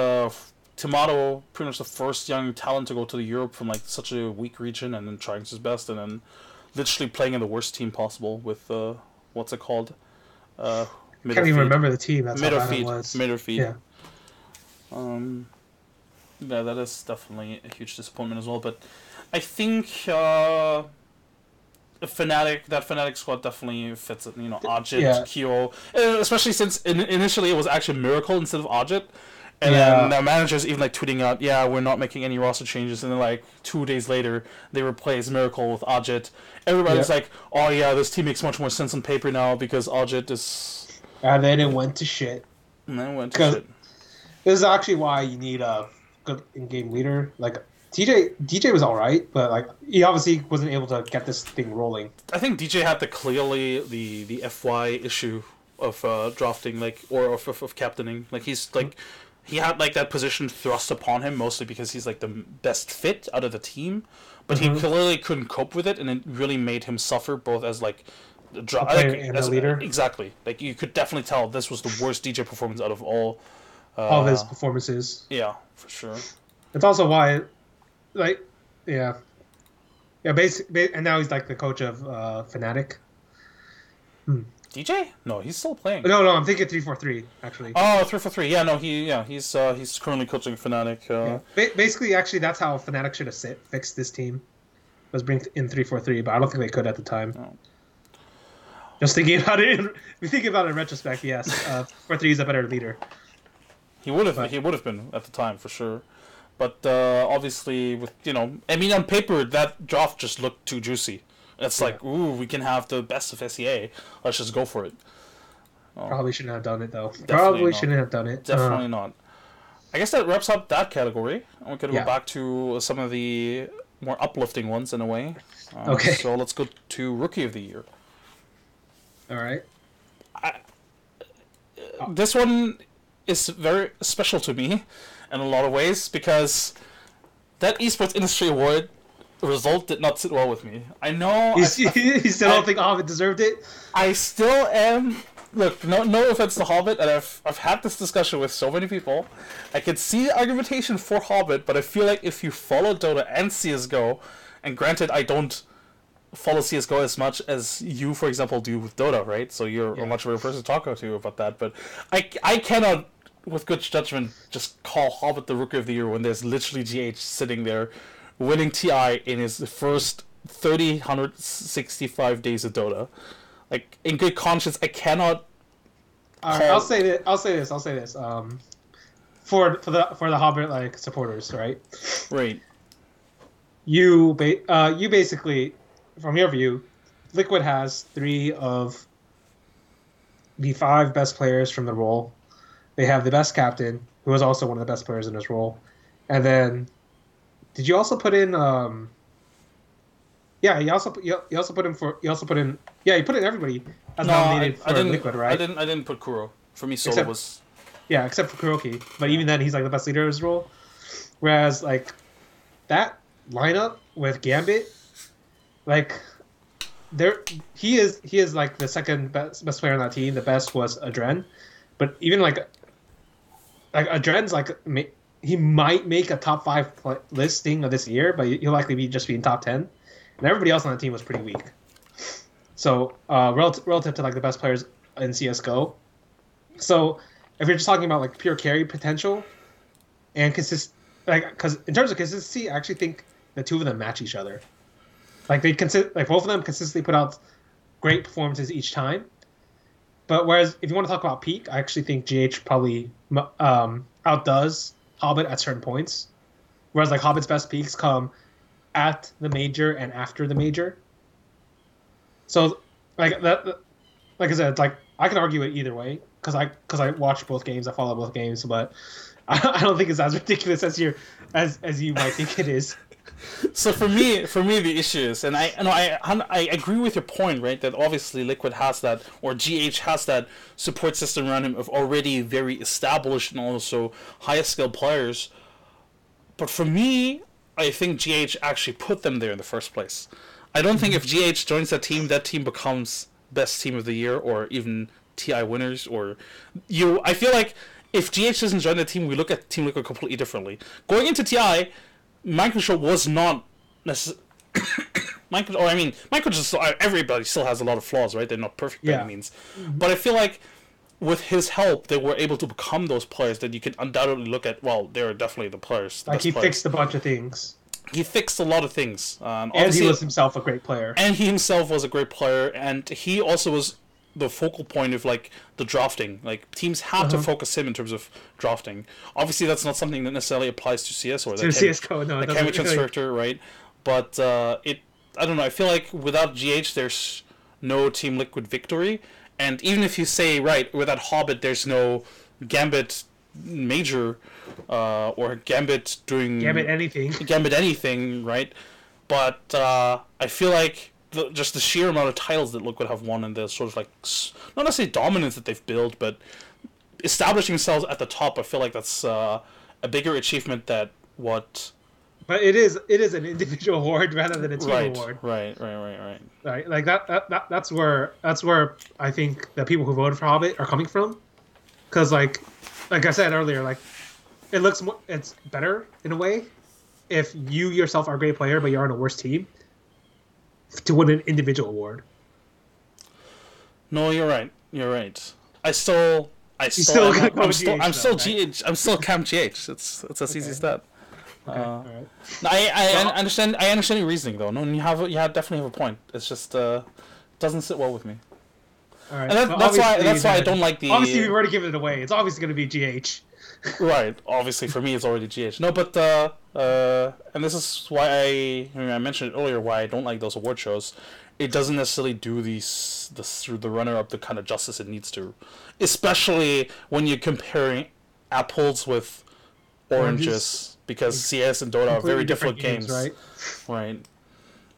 Tomato, pretty much the first young talent to go to Europe from like such a weak region, and then trying his best, and then literally playing in the worst team possible with what's it called? I can't even remember the team. That's how bad it was. Midderfeed. Yeah. Yeah, that is definitely a huge disappointment as well. But I think Fnatic squad definitely fits it. Ajit, Kyo, especially since initially it was actually Miracle instead of Ajit. And then the managers even like tweeting out, "Yeah, we're not making any roster changes." And then like 2 days later, they replace Miracle with Ajit. Everybody's like, "Oh yeah, this team makes much more sense on paper now because Ajit is." And then it went to shit. And then it went to shit. This is actually why you need a good in-game leader. Like DJ was all right, but like he obviously wasn't able to get this thing rolling. I think DJ had the FY issue of drafting, like, or of captaining. Like he's like. He had like that position thrust upon him mostly because he's like the best fit out of the team, but he clearly couldn't cope with it, and it really made him suffer both as like a player and a leader. Exactly, like you could definitely tell this was the worst DJ performance out of all of his performances. Yeah, for sure. It's also why, basically, and now he's like the coach of Fnatic. DJ? No, he's still playing. No, I'm thinking 343 actually. Oh, 343. Yeah, no, he's currently coaching Fnatic. Basically, actually, that's how Fnatic should have fixed this team. Was bring in 343, but I don't think they could at the time. Just thinking about it, thinking about it in retrospect, yes, 4-3 is a better leader. But He would have been at the time for sure. But obviously, with I mean, on paper that draft just looked too juicy. It's yeah, like, ooh, we can have the best of SEA. Let's just go for it. Oh, probably shouldn't have done it though. definitely Probably not. shouldn't have done it. Definitely not. I guess that wraps up that category. And we could go Yeah. back to some of the more uplifting ones in a way. Okay. So let's go to Rookie of the Year. All right. I, this one is very special to me in a lot of ways because that esports industry award result did not sit well with me. I know You still don't think Ovid deserved it? I still am. Look, no offense to Hobbit, and I've had this discussion with so many people. I can see the argumentation for Hobbit, but I feel like if you follow Dota and CS:GO, and granted, I don't follow CS:GO as much as you, for example, do with Dota, right? So you're a much better person to talk to about that. But I cannot, with good judgment, just call Hobbit the Rookie of the Year when there's literally GH sitting there, winning TI in his first 165 days of Dota. Like, in good conscience, I cannot. All right, I'll say this. I'll say this. For the Hobbit like supporters, right? Right. You basically, from your view, Liquid has 3 of the 5 best players from the role. They have the best captain, who is also one of the best players in his role, and then did you also put in? Yeah, you also put in. Yeah, you put in everybody as nominated for Liquid, right? I didn't put Kuro. For me, Solo was. Yeah, except for Kuroki, but even then, he's like the best leader of his role. Whereas like that lineup with Gambit, like he is like the second best player on that team. The best was Adren, but even like Adren's like he might make a top 5 listing of this year, but he'll likely be in top 10. And everybody else on the team was pretty weak. So relative to like the best players in CS:GO, so if you're just talking about like pure carry potential and because in terms of consistency, I actually think the two of them match each other. Like like both of them consistently put out great performances each time. But whereas if you want to talk about peak, I actually think GH probably outdoes Hobbit at certain points. Whereas like Hobbit's best peaks come at the major and after the major. So like that, like I said, like I can argue it either way because I watch both games, I follow both games, but I don't think it's as ridiculous as you might think it is. So for me, the issue is, and I agree with your point, right? That obviously Liquid has that, or GH has that support system around him of already very established and also higher skilled players. But for me, I think GH actually put them there in the first place. I don't think if GH joins that team becomes best team of the year or even TI winners or you. I feel like if GH doesn't join the team, we look at Team Liquid completely differently. Going into TI, Microsoft was not necessarily. Microsoft. Everybody still has a lot of flaws, right? They're not perfect by any means, but I feel like with his help, they were able to become those players that you can undoubtedly look at. Well, they're definitely the players. Like he fixed a bunch of things. He fixed a lot of things. And he was himself a great player. And he himself was a great player, and he also was the focal point of like the drafting. Like teams had to focus him in terms of drafting. Obviously, that's not something that necessarily applies to CS or CS:GO. No, the chemistry constructor, right? But I don't know. I feel like without GH, there's no Team Liquid victory. And even if you say right without Hobbit, there's no Gambit major or Gambit doing Gambit anything, right? But I feel like just the sheer amount of titles that Liquid have won and the sort of like not necessarily dominance that they've built, but establishing themselves at the top, I feel like that's a bigger achievement that what. But it is an individual award rather than a team award. Right. Right, like that's where I think the people who voted for Hobbit are coming from, because like I said earlier, like it's better in a way if you yourself are a great player but you're on a worse team to win an individual award. No, you're right. I'm still GH. I'm still Camp GH. It's as easy as that. Okay. All right. I understand. I understand your reasoning though. No, you definitely have a point. It's just doesn't sit well with me. All right. And Well, that's why I then, don't like the. Obviously, we've already given it away. It's obviously going to be GH. Right. Obviously, for me, it's already GH. No, but and this is why I mentioned it earlier. Why I don't like those award shows. It doesn't necessarily do the runner up the kind of justice it needs to, especially when you're comparing apples with oranges, because CS and Dota are very different games, right? Right.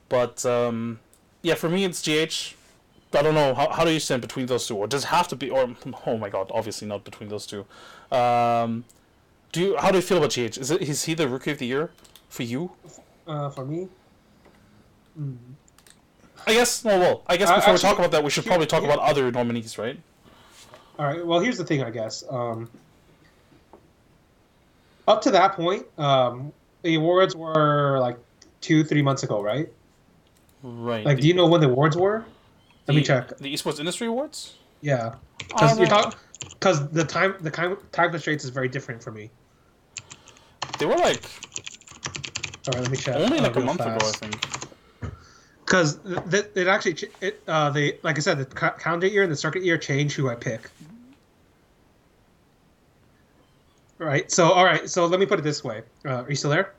But yeah, for me, it's GH. I don't know. How do you stand between those two, or does it have to be? Or oh my god, obviously not between those two. How do you feel about GH? Is he the rookie of the year for you? For me, I guess. I guess before we talk about that, we should probably talk about other nominees, right? All right. Well, here's the thing. I guess up to that point, the awards were like 2-3 months ago, right? Right. Like, do you know when the awards were? Let me check. The Esports Industry Awards. Yeah, because because the time constraints is very different for me. They were like. All right, let me check. Only like a month ago, I think. Because it actually they like I said, the calendar year and the circuit year change who I pick. Right. So all right. So let me put it this way. Are you still there?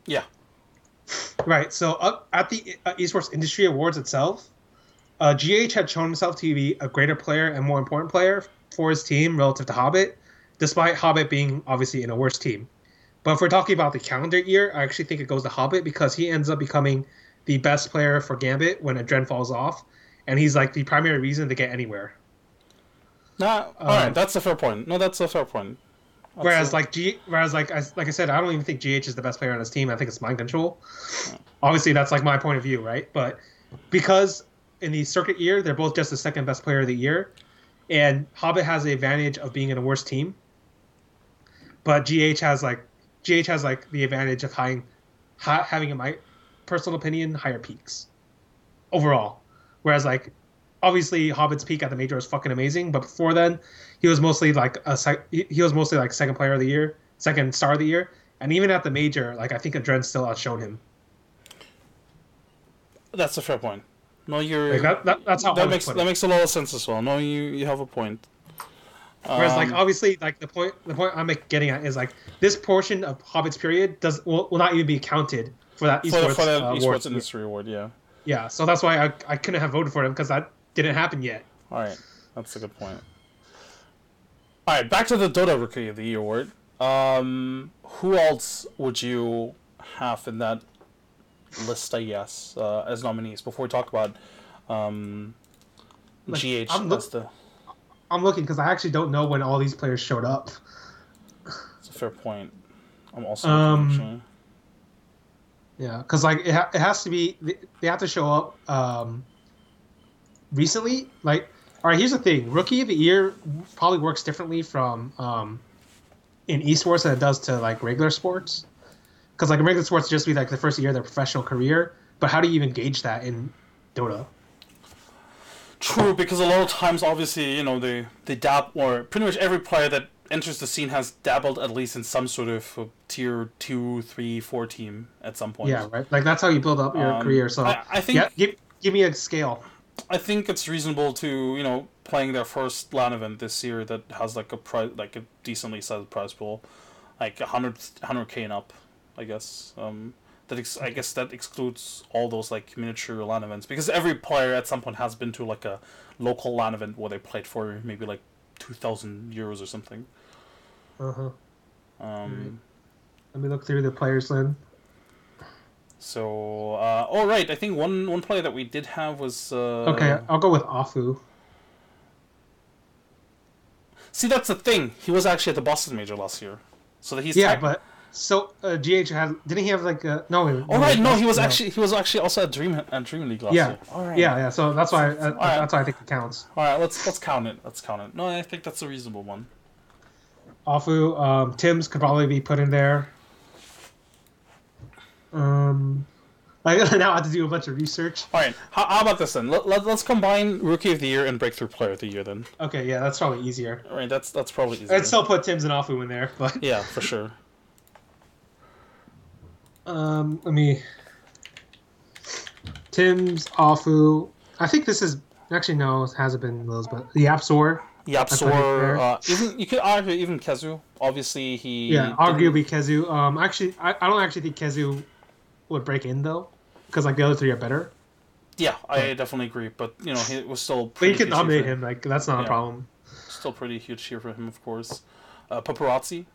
Yeah. Right. So up at the Esports Industry Awards itself, GH had shown himself to be a greater player and more important player for his team relative to Hobbit, despite Hobbit being obviously in a worse team. But if we're talking about the calendar year, I actually think it goes to Hobbit because he ends up becoming the best player for Gambit when Adren falls off, and he's like the primary reason to get anywhere. Nah, all right, that's a fair point. No, that's a fair point. Whereas like I said, I don't even think GH is the best player on his team. I think it's Mind Control. Yeah. Obviously, that's like my point of view, right? But because in the circuit year, they're both just the second best player of the year, and Hobbit has the advantage of being in a worse team, but GH has the advantage of having, in my personal opinion, higher peaks overall. Whereas like obviously Hobbit's peak at the major was fucking amazing, but before then he was mostly like second player of the year, second star of the year, and even at the major, like I think Adren still outshone him. That's a fair point. No, you're like that's how that makes a lot of sense as well. No, you have a point. Whereas like obviously like the point I'm getting at is like this portion of Hobbit's period will not even be counted for that esports industry award. Yeah. Yeah, so that's why I couldn't have voted for him because that didn't happen yet. All right, that's a good point. All right, back to the Dota Rookie of the Year award. Who else would you have in that list? I guess as nominees before we talk about GH. I'm looking because I actually don't know when all these players showed up. It's a fair point. I'm also looking, actually. Yeah, because like it has to be they have to show up recently. Like, all right, here's the thing: Rookie of the Year probably works differently from in esports than it does to like regular sports. Because like in regular sports, just be like the first year of their professional career. But how do you even gauge that in Dota? True, because a lot of times, obviously, they dab, or pretty much every player that enters the scene has dabbled at least in some sort of tier 2, 3, 4 team at some point. Yeah, right. Like that's how you build up your career. So I think give me a scale. I think it's reasonable to playing their first LAN event this year that has like a decently sized prize pool, like 100K and up, I guess. I guess that excludes all those like miniature LAN events because every player at some point has been to like a local LAN event where they played for maybe like 2,000 euros or something. Right. Let me look through the players then. So, right. I think one player that we did have was. Okay, I'll go with Afu. See, that's the thing. He was actually at the Boston Major last year, so that he's. Yeah, but so GH didn't he have like no? Oh right, no, he was actually also at Dream League last year. All right. Yeah. So that's why that's why I think it counts. All right, let's count it. No, I think that's a reasonable one. Afu, Tim's could probably be put in there. I now have to do a bunch of research. All right, how about this then? Let's combine Rookie of the Year and Breakthrough Player of the Year then. Okay, yeah, that's probably easier. All right, that's probably easier. I'd still put Tim's and Afu in there, but yeah, for sure. Let me. Tim's, Afu. I think this is Actually, no, it hasn't been those, but the App Store. I put him Yapsor, there. even you could argue even Kezu. Obviously, Yeah, he didn't. arguably Kezu. Actually, I don't actually think Kezu would break in though, because like the other three are better. Yeah, I But definitely agree. But he was still but you pretty can huge here nominate for him. him. Like that's not a Yeah, problem. still pretty huge here for him, of course. Paparazzi.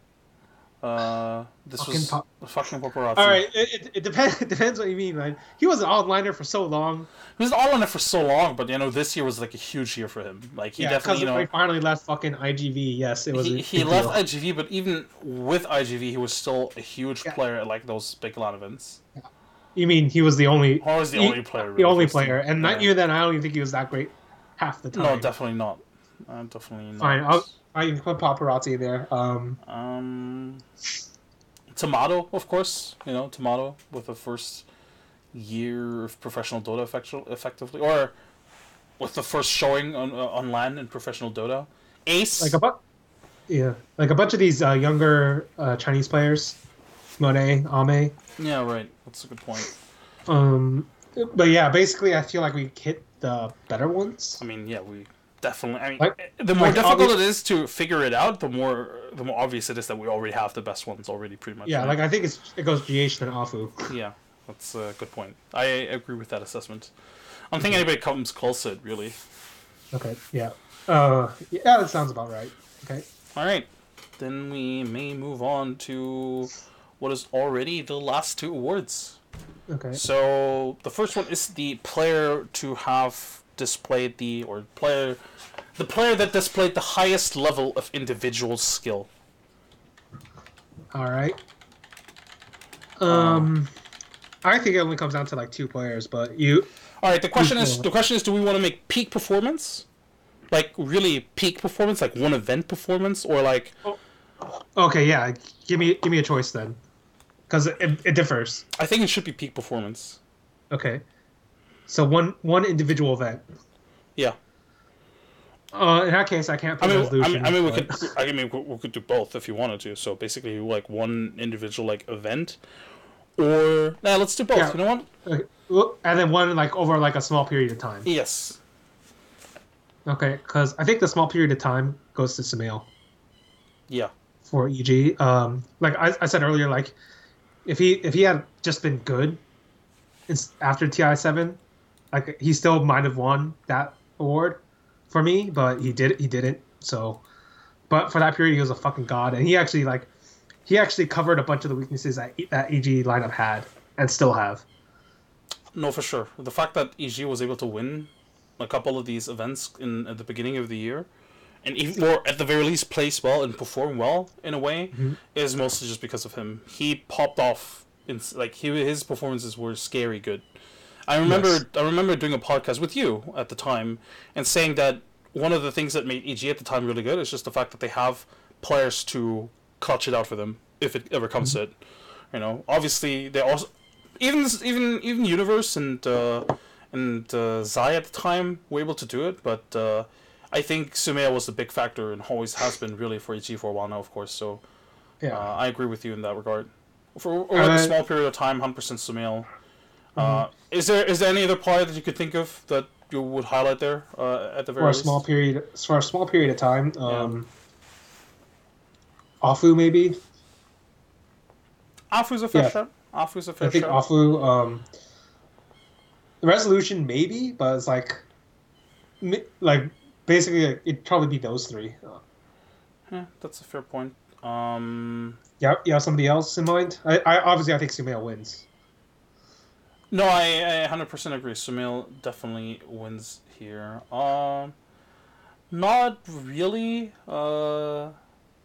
This Fucking was pop. fucking All paparazzi. right, it depends. It depends what you mean, man. He was an outliner for so long. He was all on it for so long, but this year was like a huge year for him. Like he Yeah, definitely, because he finally left fucking IGV. Yes, it was a he big left deal. IGV, but even with IGV, he was still a huge Yeah. player at like those big LAN events. You mean he was the only Or was the only player the really for only his team. player, and not Yeah. even then. I don't even think he was that great half the No, time. definitely not. Definitely Fine, not. I can put paparazzi there. Um, Tomato, of course. Tomato with the first year of professional Dota effectively, or with the first showing on LAN in professional Dota. Like Ace. a yeah, like a bunch of these younger Chinese players, Monet, Ame. Yeah, right. That's a good point. Um, but yeah, basically, I feel like we hit the better I ones. mean, yeah, we definitely. I mean, Like, the more like difficult obvious, it is to figure it out, the more obvious it is that we already have the best ones already, pretty much, yeah, right? like I think it goes GH then Afu. Yeah, that's a good point. I agree with that assessment. I don't think Okay, anybody comes close to it, really. okay, yeah, yeah, that sounds about right. Okay, All right, then we may move on to what is already the last two awards. okay, So the first one is the player to have displayed the player that displayed the highest level of individual skill. all right. Uh, Um, I think it only comes down to like two players, but you all right. The you question is, go. do we want to make peak performance, like really peak performance, like one event performance, or like Oh, okay, yeah, give me a choice then, because it differs. I think it should be peak performance. Okay, so one individual event. Yeah. In that case, I can't put resolution, but We could do both if you wanted to. So basically, like one individual like event, or let's do both. yeah. You know what? Okay. Well, and then one like over like a small period of time. Yes. Okay, because I think the small period of time goes to Sumail Yeah. for EG. Like I said earlier, like if he had just been good after TI 7, like he still might have won that award for me, but he didn't. So, but for that period, he was a fucking god, and he actually covered a bunch of the weaknesses that EG lineup had and still have. No, for sure. The fact that EG was able to win a couple of these events at the beginning of the year, and even or at the very least place well and perform well in a way, Mhm. is mostly just because of him. He popped off. His performances were scary good. Yes. I remember doing a podcast with you at the time and saying that one of the things that made EG at the time really good is just the fact that they have players to clutch it out for them if it ever comes Mhm. to it. Obviously they also even Universe and Zai at the time were able to do it, but I think Sumaya was the big factor and always has been really for EG for a while now, of course. So Yeah. I agree with you in that regard. For like a Uh, small period of time, 100% Sumail. mhm. Is there any other player that you could think of that you would highlight there at the For very a small least? period, for a small period of time, Yeah, Afu maybe. Afu's a fair Yeah, shot. Afu's a I fair think shot. Afu. The resolution maybe, but it's like basically it'd probably be those three. Yeah, that's a fair point. Yeah, you have somebody else in mind? I obviously I think Sumail wins. No, I 100% agree. Sumil definitely wins here. Not really.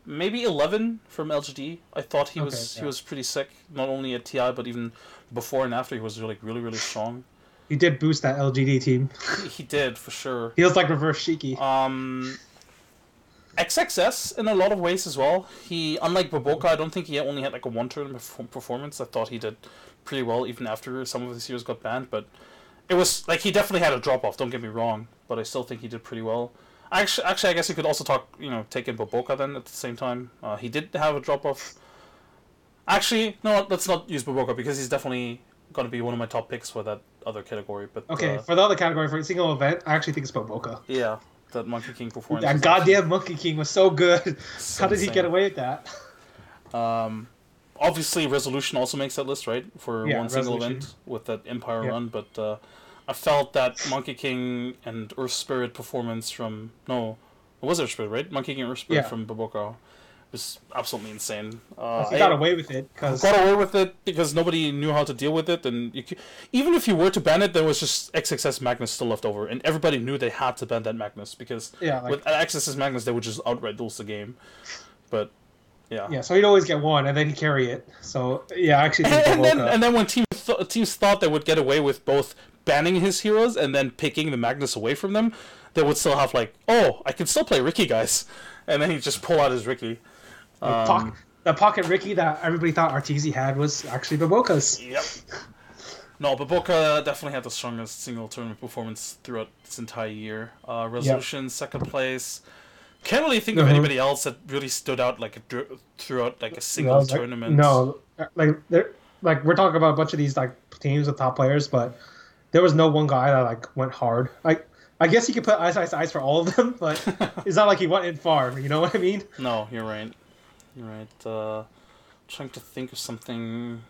Maybe 11 from LGD. I thought he Okay, was he yeah. was pretty sick. Not only at TI, but even before and after, he was really strong. He did boost that LGD team. He did for sure. He was like reverse Shiki. Um, XXS in a lot of ways as well. He, unlike Boboka, I don't think he only had like a one-turn performance. I thought he did pretty well even after some of his heroes got banned. But it was like he definitely had a drop off. Don't get me wrong, but I still think he did pretty well. Actually, I guess you could also take in Boboka then at the same time. He did have a drop off. Actually, no, let's not use Boboka because he's definitely gonna be one of my top picks for that other category. But Okay, for the other category, for a single event, I actually think it's Boboka. yeah, that Monkey King performance. That Was goddamn Monkey King was so good. so How did he insane. get away with that? Obviously, Resolution also makes that list, right? For Yeah, one single Resolution. event with that Empire Yeah. run. But I felt that Monkey King and Earth Spirit performance from... No, it was Earth Spirit, right? Monkey King and Earth Spirit Yeah. from Baboka was absolutely insane. He got away with it because got away with it because nobody knew how to deal with it, and even if you were to ban it, there was just XXS Magnus still left over, and everybody knew they had to ban that Magnus because with XXS Magnus they would just outright lose the game. But yeah, so he'd always get one, and then he'd carry it. So yeah, I actually think and then when teams thought they would get away with both banning his heroes and then picking the Magnus away from them, they would still have like, oh, I can still play Ricky, guys, and then he'd just pull out his Ricky. The pocket Ricky that everybody thought Arteezy had was actually Baboka's. Yep. No, Baboka definitely had the strongest single tournament performance throughout this entire year. Resolution, second place. Can't really think of anybody else that really stood out like throughout like a single tournament. Like we're talking about a bunch of these like teams with top players, but there was no one guy that like went hard. Like I guess you could put ice for all of them, but it's not like he went in far. You know what I mean? No, you're right. You're right. Trying to think of something.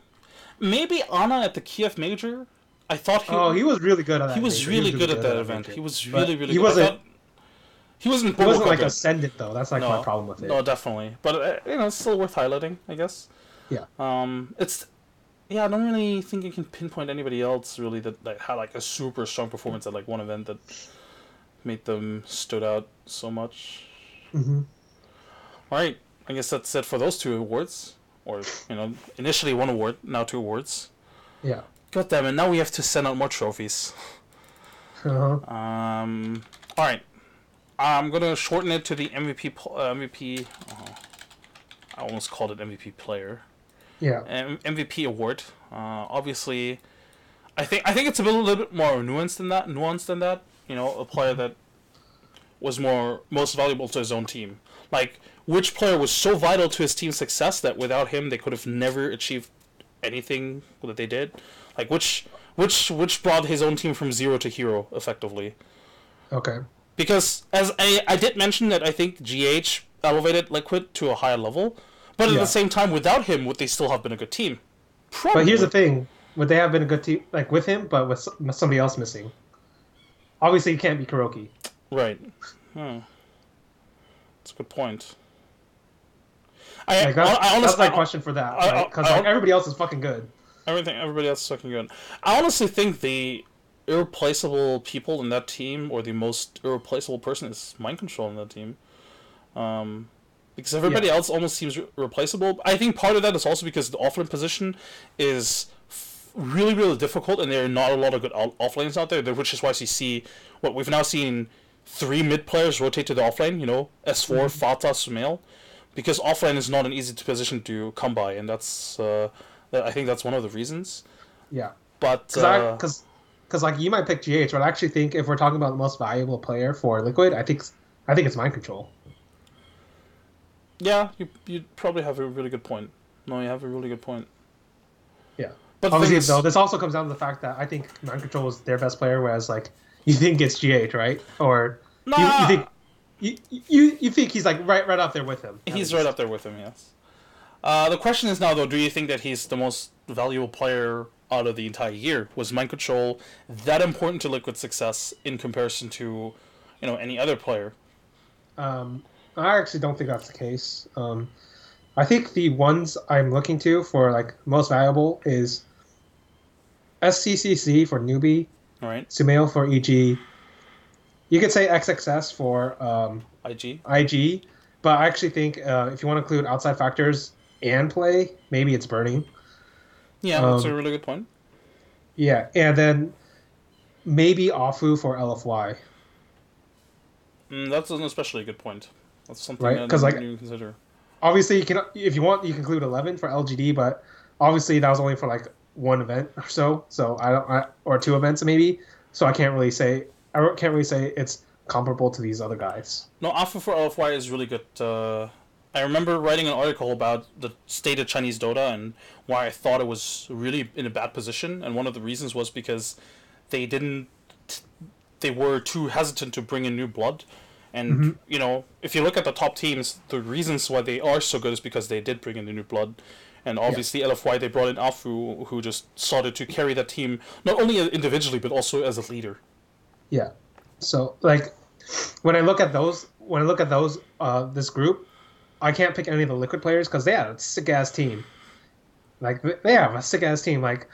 Maybe Anna at the Kiev Major. I thought he was really good at that. He was really good at that event. He was really good. He wasn't like ascendant though. That's like my problem with it. No, definitely. But it's still worth highlighting, I guess. Yeah. I don't really think I can pinpoint anybody else really that had like a super strong performance at like one event that made them stood out so much. Mm-hmm. All right, I guess that's it for those two awards, or initially one award, now two awards. Yeah. God damn it! Now we have to send out more trophies. Uh-huh. All right. I'm gonna shorten it to the MVP. I almost called it MVP player. Yeah. MVP award. Obviously, I think it's a little bit more nuanced than that. A player that was most valuable to his own team. Like, which player was so vital to his team's success that without him they could have never achieved anything that they did. Like, which brought his own team from zero to hero effectively. Okay. Because as I did mention that I think GH elevated Liquid to a higher level, but at the same time, without him, would they still have been a good team? Probably. But here's the thing: would they have been a good team like with him, but with somebody else missing? Obviously, you can't be Kuroki. Right. That's a good point. That's my question for that, because everybody else is fucking good. Everybody else is fucking good. I honestly think the irreplaceable people in that team, or the most irreplaceable person, is Mind Control in that team. Because everybody else almost seems replaceable. I think part of that is also because the offlane position is really, really difficult, and there are not a lot of good offlanes out there, which is why you see what we've now seen 3 mid players rotate to the offlane, S4, Fata, Sumail, because offlane is not an easy position to come by, and that's I think that's one of the reasons. Yeah. But because like you might pick GH, but I actually think if we're talking about the most valuable player for Liquid, I think it's Mind Control. Yeah, you probably have a really good point. No, you have a really good point. Yeah. But obviously, though, this also comes down to the fact that I think Mind Control is their best player, whereas like you think it's GH, right? Or you think you think he's like right up there with him. He's right up there with him, yes. The question is now, though, do you think that he's the most valuable player out of the entire year? Was Mind Control that important to Liquid's success in comparison to, any other player? I actually don't think that's the case. I think the ones I'm looking to for like most valuable is SCCC for newbie, all right, Sumail for EG. You could say XXS for IG, but I actually think if you want to include outside factors and play, maybe it's Burning. Yeah, that's a really good point. Yeah, and then maybe Afu for LFY. That's an especially good point. That's something right? I didn't even consider. Obviously, you can, if you want, you can include 11 for LGD, but obviously that was only for like one event or so. So or 2 events maybe. So I can't really say it's comparable to these other guys. No, Afu for LFY is really good. I I remember writing an article about the state of Chinese Dota and why I thought it was really in a bad position, and one of the reasons was because they didn't they were too hesitant to bring in new blood. And, Mm-hmm. if you look at the top teams, the reasons why they are so good is because they did bring in the new blood. And obviously, LFY, they brought in Afu, who just started to carry that team, not only individually, but also as a leader. Yeah. So, like, when I look at those, this group, I can't pick any of the Liquid players because they have a sick ass team. Like, they have a sick ass team. Like,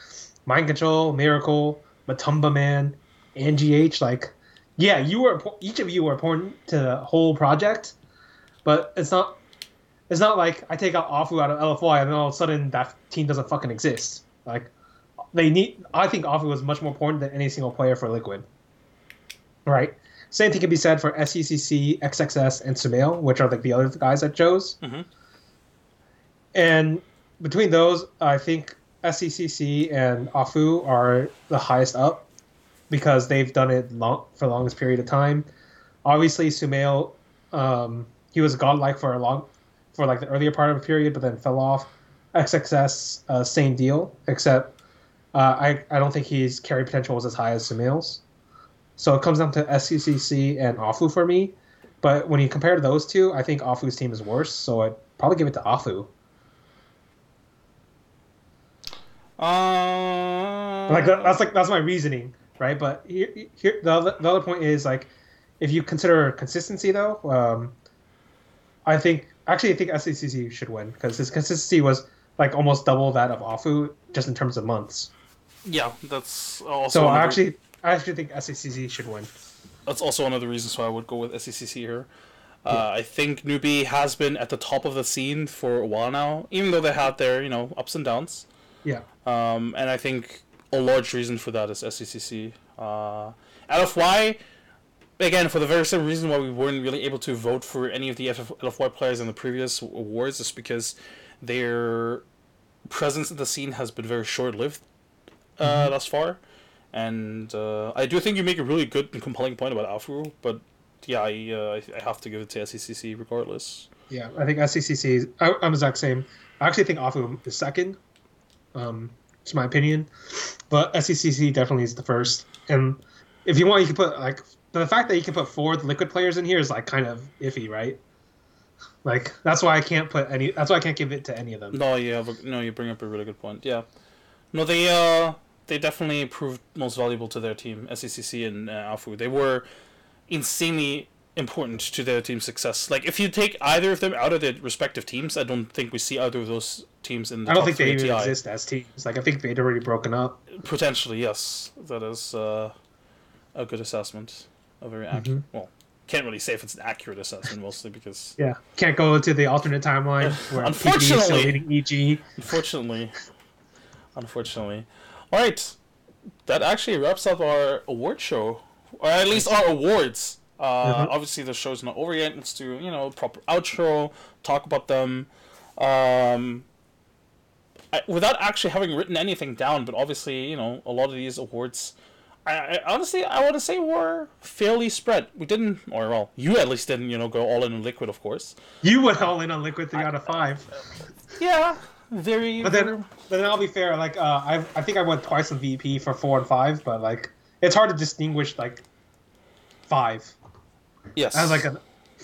Mind Control, Miracle, Matumba Man, NGH. Like, yeah, each of you were important to the whole project, but it's not. It's not like I take out Afu out of LFY and then all of a sudden that team doesn't fucking exist. Like, I think Afu was much more important than any single player for Liquid. Right. Same thing can be said for SECC, XXS, and Sumail, which are like the other guys I chose. Mm-hmm. And between those, I think SECC and Afu are the highest up because they've done it for the longest period of time. Obviously, Sumail, he was godlike for like the earlier part of the period, but then fell off. XXS, same deal, except I don't think his carry potential was as high as Sumail's. So it comes down to SCCC and Afu for me. But when you compare those two, I think Afu's team is worse. So I'd probably give it to Afu. That's my reasoning, right? But here the other point is like, if you consider consistency though, I think SCCC should win because his consistency was like almost double that of Afu just in terms of months. Yeah, that's also. So I actually think SCCC should win. That's also one of the reasons why I would go with SCCC here. I think Newbie has been at the top of the scene for a while now, even though they had their ups and downs. Yeah. And I think a large reason for that is SCCC. LFY, again, for the very same reason why we weren't really able to vote for any of the LFY players in the previous awards, is because their presence in the scene has been very short-lived thus far. And I do think you make a really good and compelling point about Afu, but yeah, I have to give it to SCCC regardless. Yeah, I think SCCC. I'm the exact same. I actually think Afu is second. It's my opinion, but SCCC definitely is the first. And if you want, you can put the fact that you can put 4 Liquid players in here is like kind of iffy, right? Like that's why I can't put any. That's why I can't give it to any of them. No, you bring up a really good point. Yeah, no, they definitely proved most valuable to their team, SCCC and Afu. They were insanely important to their team's success. Like, if you take either of them out of their respective teams, I don't think we see either of those teams in the I don't top think they even TI. exist as teams. Like, I think they'd already broken up. Potentially, yes. That is a good assessment. A very accurate... Well, can't really say if it's an accurate assessment, mostly because... Yeah. Can't go to the alternate timeline where Unfortunately. is still leading EG. Unfortunately. Alright. That actually wraps up our award show. Or at least our awards. Obviously, the show's not over yet. Let's do, proper outro, talk about them. Without actually having written anything down, but obviously, a lot of these awards, I honestly, I want to say were fairly spread. We didn't, or well, you at least didn't, go all in on Liquid, of course. You went all in on Liquid 3 out of 5. Yeah, very. But then I'll be fair. Like, I think I went twice on VP for 4 and 5, but like, it's hard to distinguish like 5. Yes. As like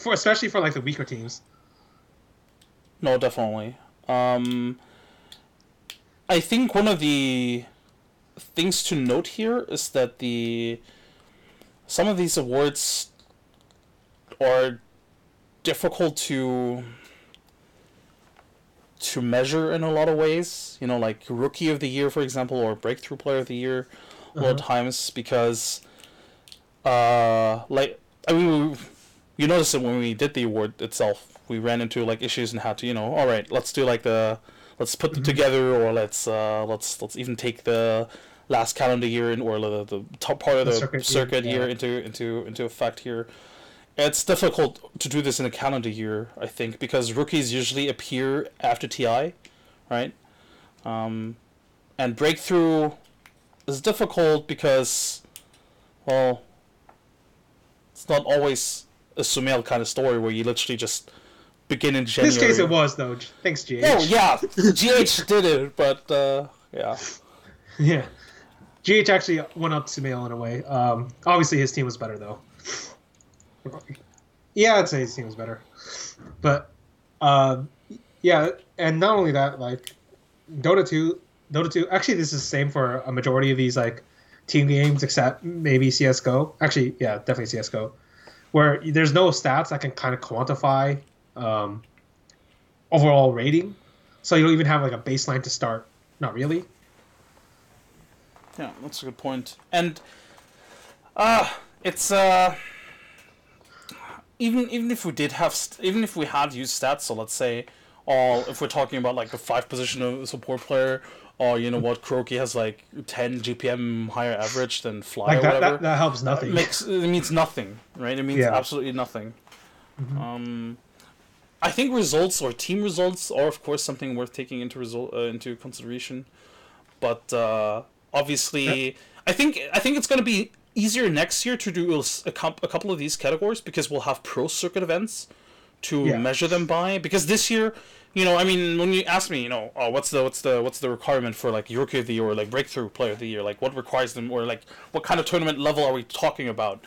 especially for like the weaker teams. No, definitely. I think one of the things to note here is that some of these awards are difficult to measure in a lot of ways. Like Rookie of the Year, for example, or Breakthrough Player of the Year, a lot of times, because you notice it when we did the award itself. We ran into like issues and had to, all right, let's do like let's put them together, or let's even take the last calendar year or the top part of the circuit year into effect here. It's difficult to do this in a calendar year, I think, because rookies usually appear after TI, right? And Breakthrough is difficult because, well, it's not always a Sumail kind of story where you literally just begin in In January. this case, it was though. Thanks, GH. Oh yeah, GH did it, but yeah. Yeah. GH actually went up to Sumail in a way. Obviously, his team was better though. Yeah, I'd say his team was better, but yeah, and not only that, like Dota 2. Actually, this is the same for a majority of these like team games, except maybe CS:GO. Actually, yeah, definitely CS:GO, where there's no stats that can kind of quantify um, overall rating. So you don't even have like a baseline to start. Not really. Yeah, that's a good point. And it's even if we did have even if we had used stats, so let's say if we're talking about like the 5 position of a support player, or you know what, Kroki has like 10 GPM higher average than Fly Like or whatever. that helps nothing. It means nothing, right? It means Yeah. absolutely nothing. I think results or team results are of course something worth taking into consideration, but obviously I think it's going to be easier next year to do a couple of these categories because we'll have pro circuit events to measure them by. Because this year, you know, I mean, when you ask me, you know, oh, what's the requirement for like Rookie of the Year or like Breakthrough Player of the Year, like what requires them, or like what kind of tournament level are we talking about?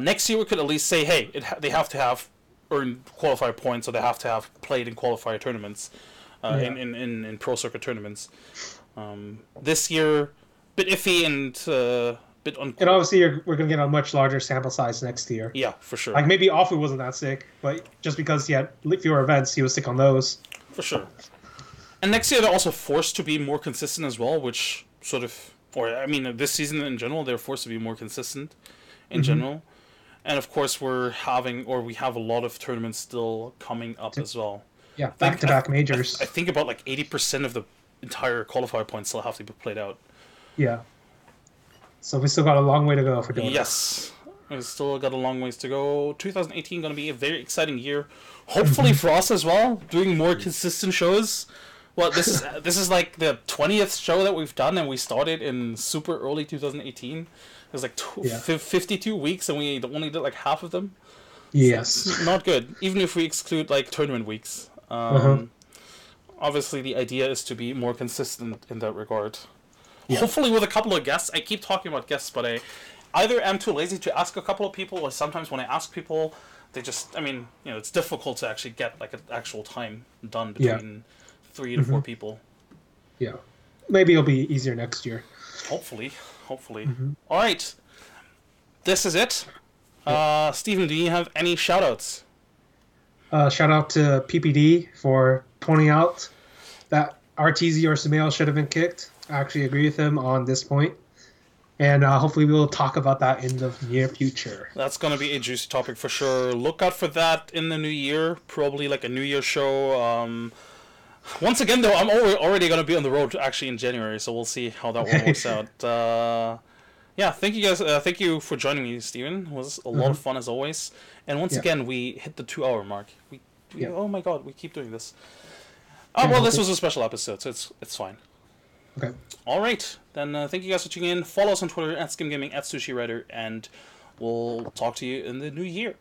Next year we could at least say, hey, they have to have earned qualifier points, so they have to have played in qualifier tournaments, in pro circuit tournaments. This year, bit iffy and bit And obviously, we're going to get a much larger sample size next year. Yeah, for sure. Like maybe Offlaner wasn't that sick, but just because he had fewer events, he was sick on those. For sure. And next year they're also forced to be more consistent as well, which sort of, or I mean, this season in general, they're forced to be more consistent in general. And of course, we have a lot of tournaments still coming up as well. Yeah, back-to-back majors. I think about like 80% of the entire qualifier points still have to be played out. Yeah. So we still got a long way to go for Dota. Yes. We've still got a long ways to go. 2018 going to be a very exciting year. Hopefully for us as well, doing more consistent shows. Well, this is like the 20th show that we've done, and we started in super early 2018. It was like 52 weeks, and we only did like half of them. Yes. So not good, even if we exclude like tournament weeks. Obviously, the idea is to be more consistent in that regard. Yeah. Hopefully with a couple of guests. I keep talking about guests, but I either am too lazy to ask a couple of people, or sometimes when I ask people, they just, I mean, you know, it's difficult to actually get like an actual time done between 3 to 4 people. Yeah. Maybe it'll be easier next year. Hopefully. All right. This is it. Steven, do you have any shout-outs? Shout out to PPD for pointing out that RTZ or Sumail should have been kicked. I actually agree with him on this point. And hopefully we will talk about that in the near future. That's going to be a juicy topic for sure. Look out for that in the new year. Probably like a New Year show. Once again, though, I'm already going to be on the road actually in January, so we'll see how that one works out. Yeah, thank you guys. Thank you for joining me, Steven. It was a lot of fun as always. And once again, we hit the 2-hour mark. Oh my god, we keep doing this. Oh, well, this was a special episode, so it's fine. Okay. All right, then thank you guys for tuning in. Follow us on Twitter @SkimGaming @SushiWriter, and we'll talk to you in the new year.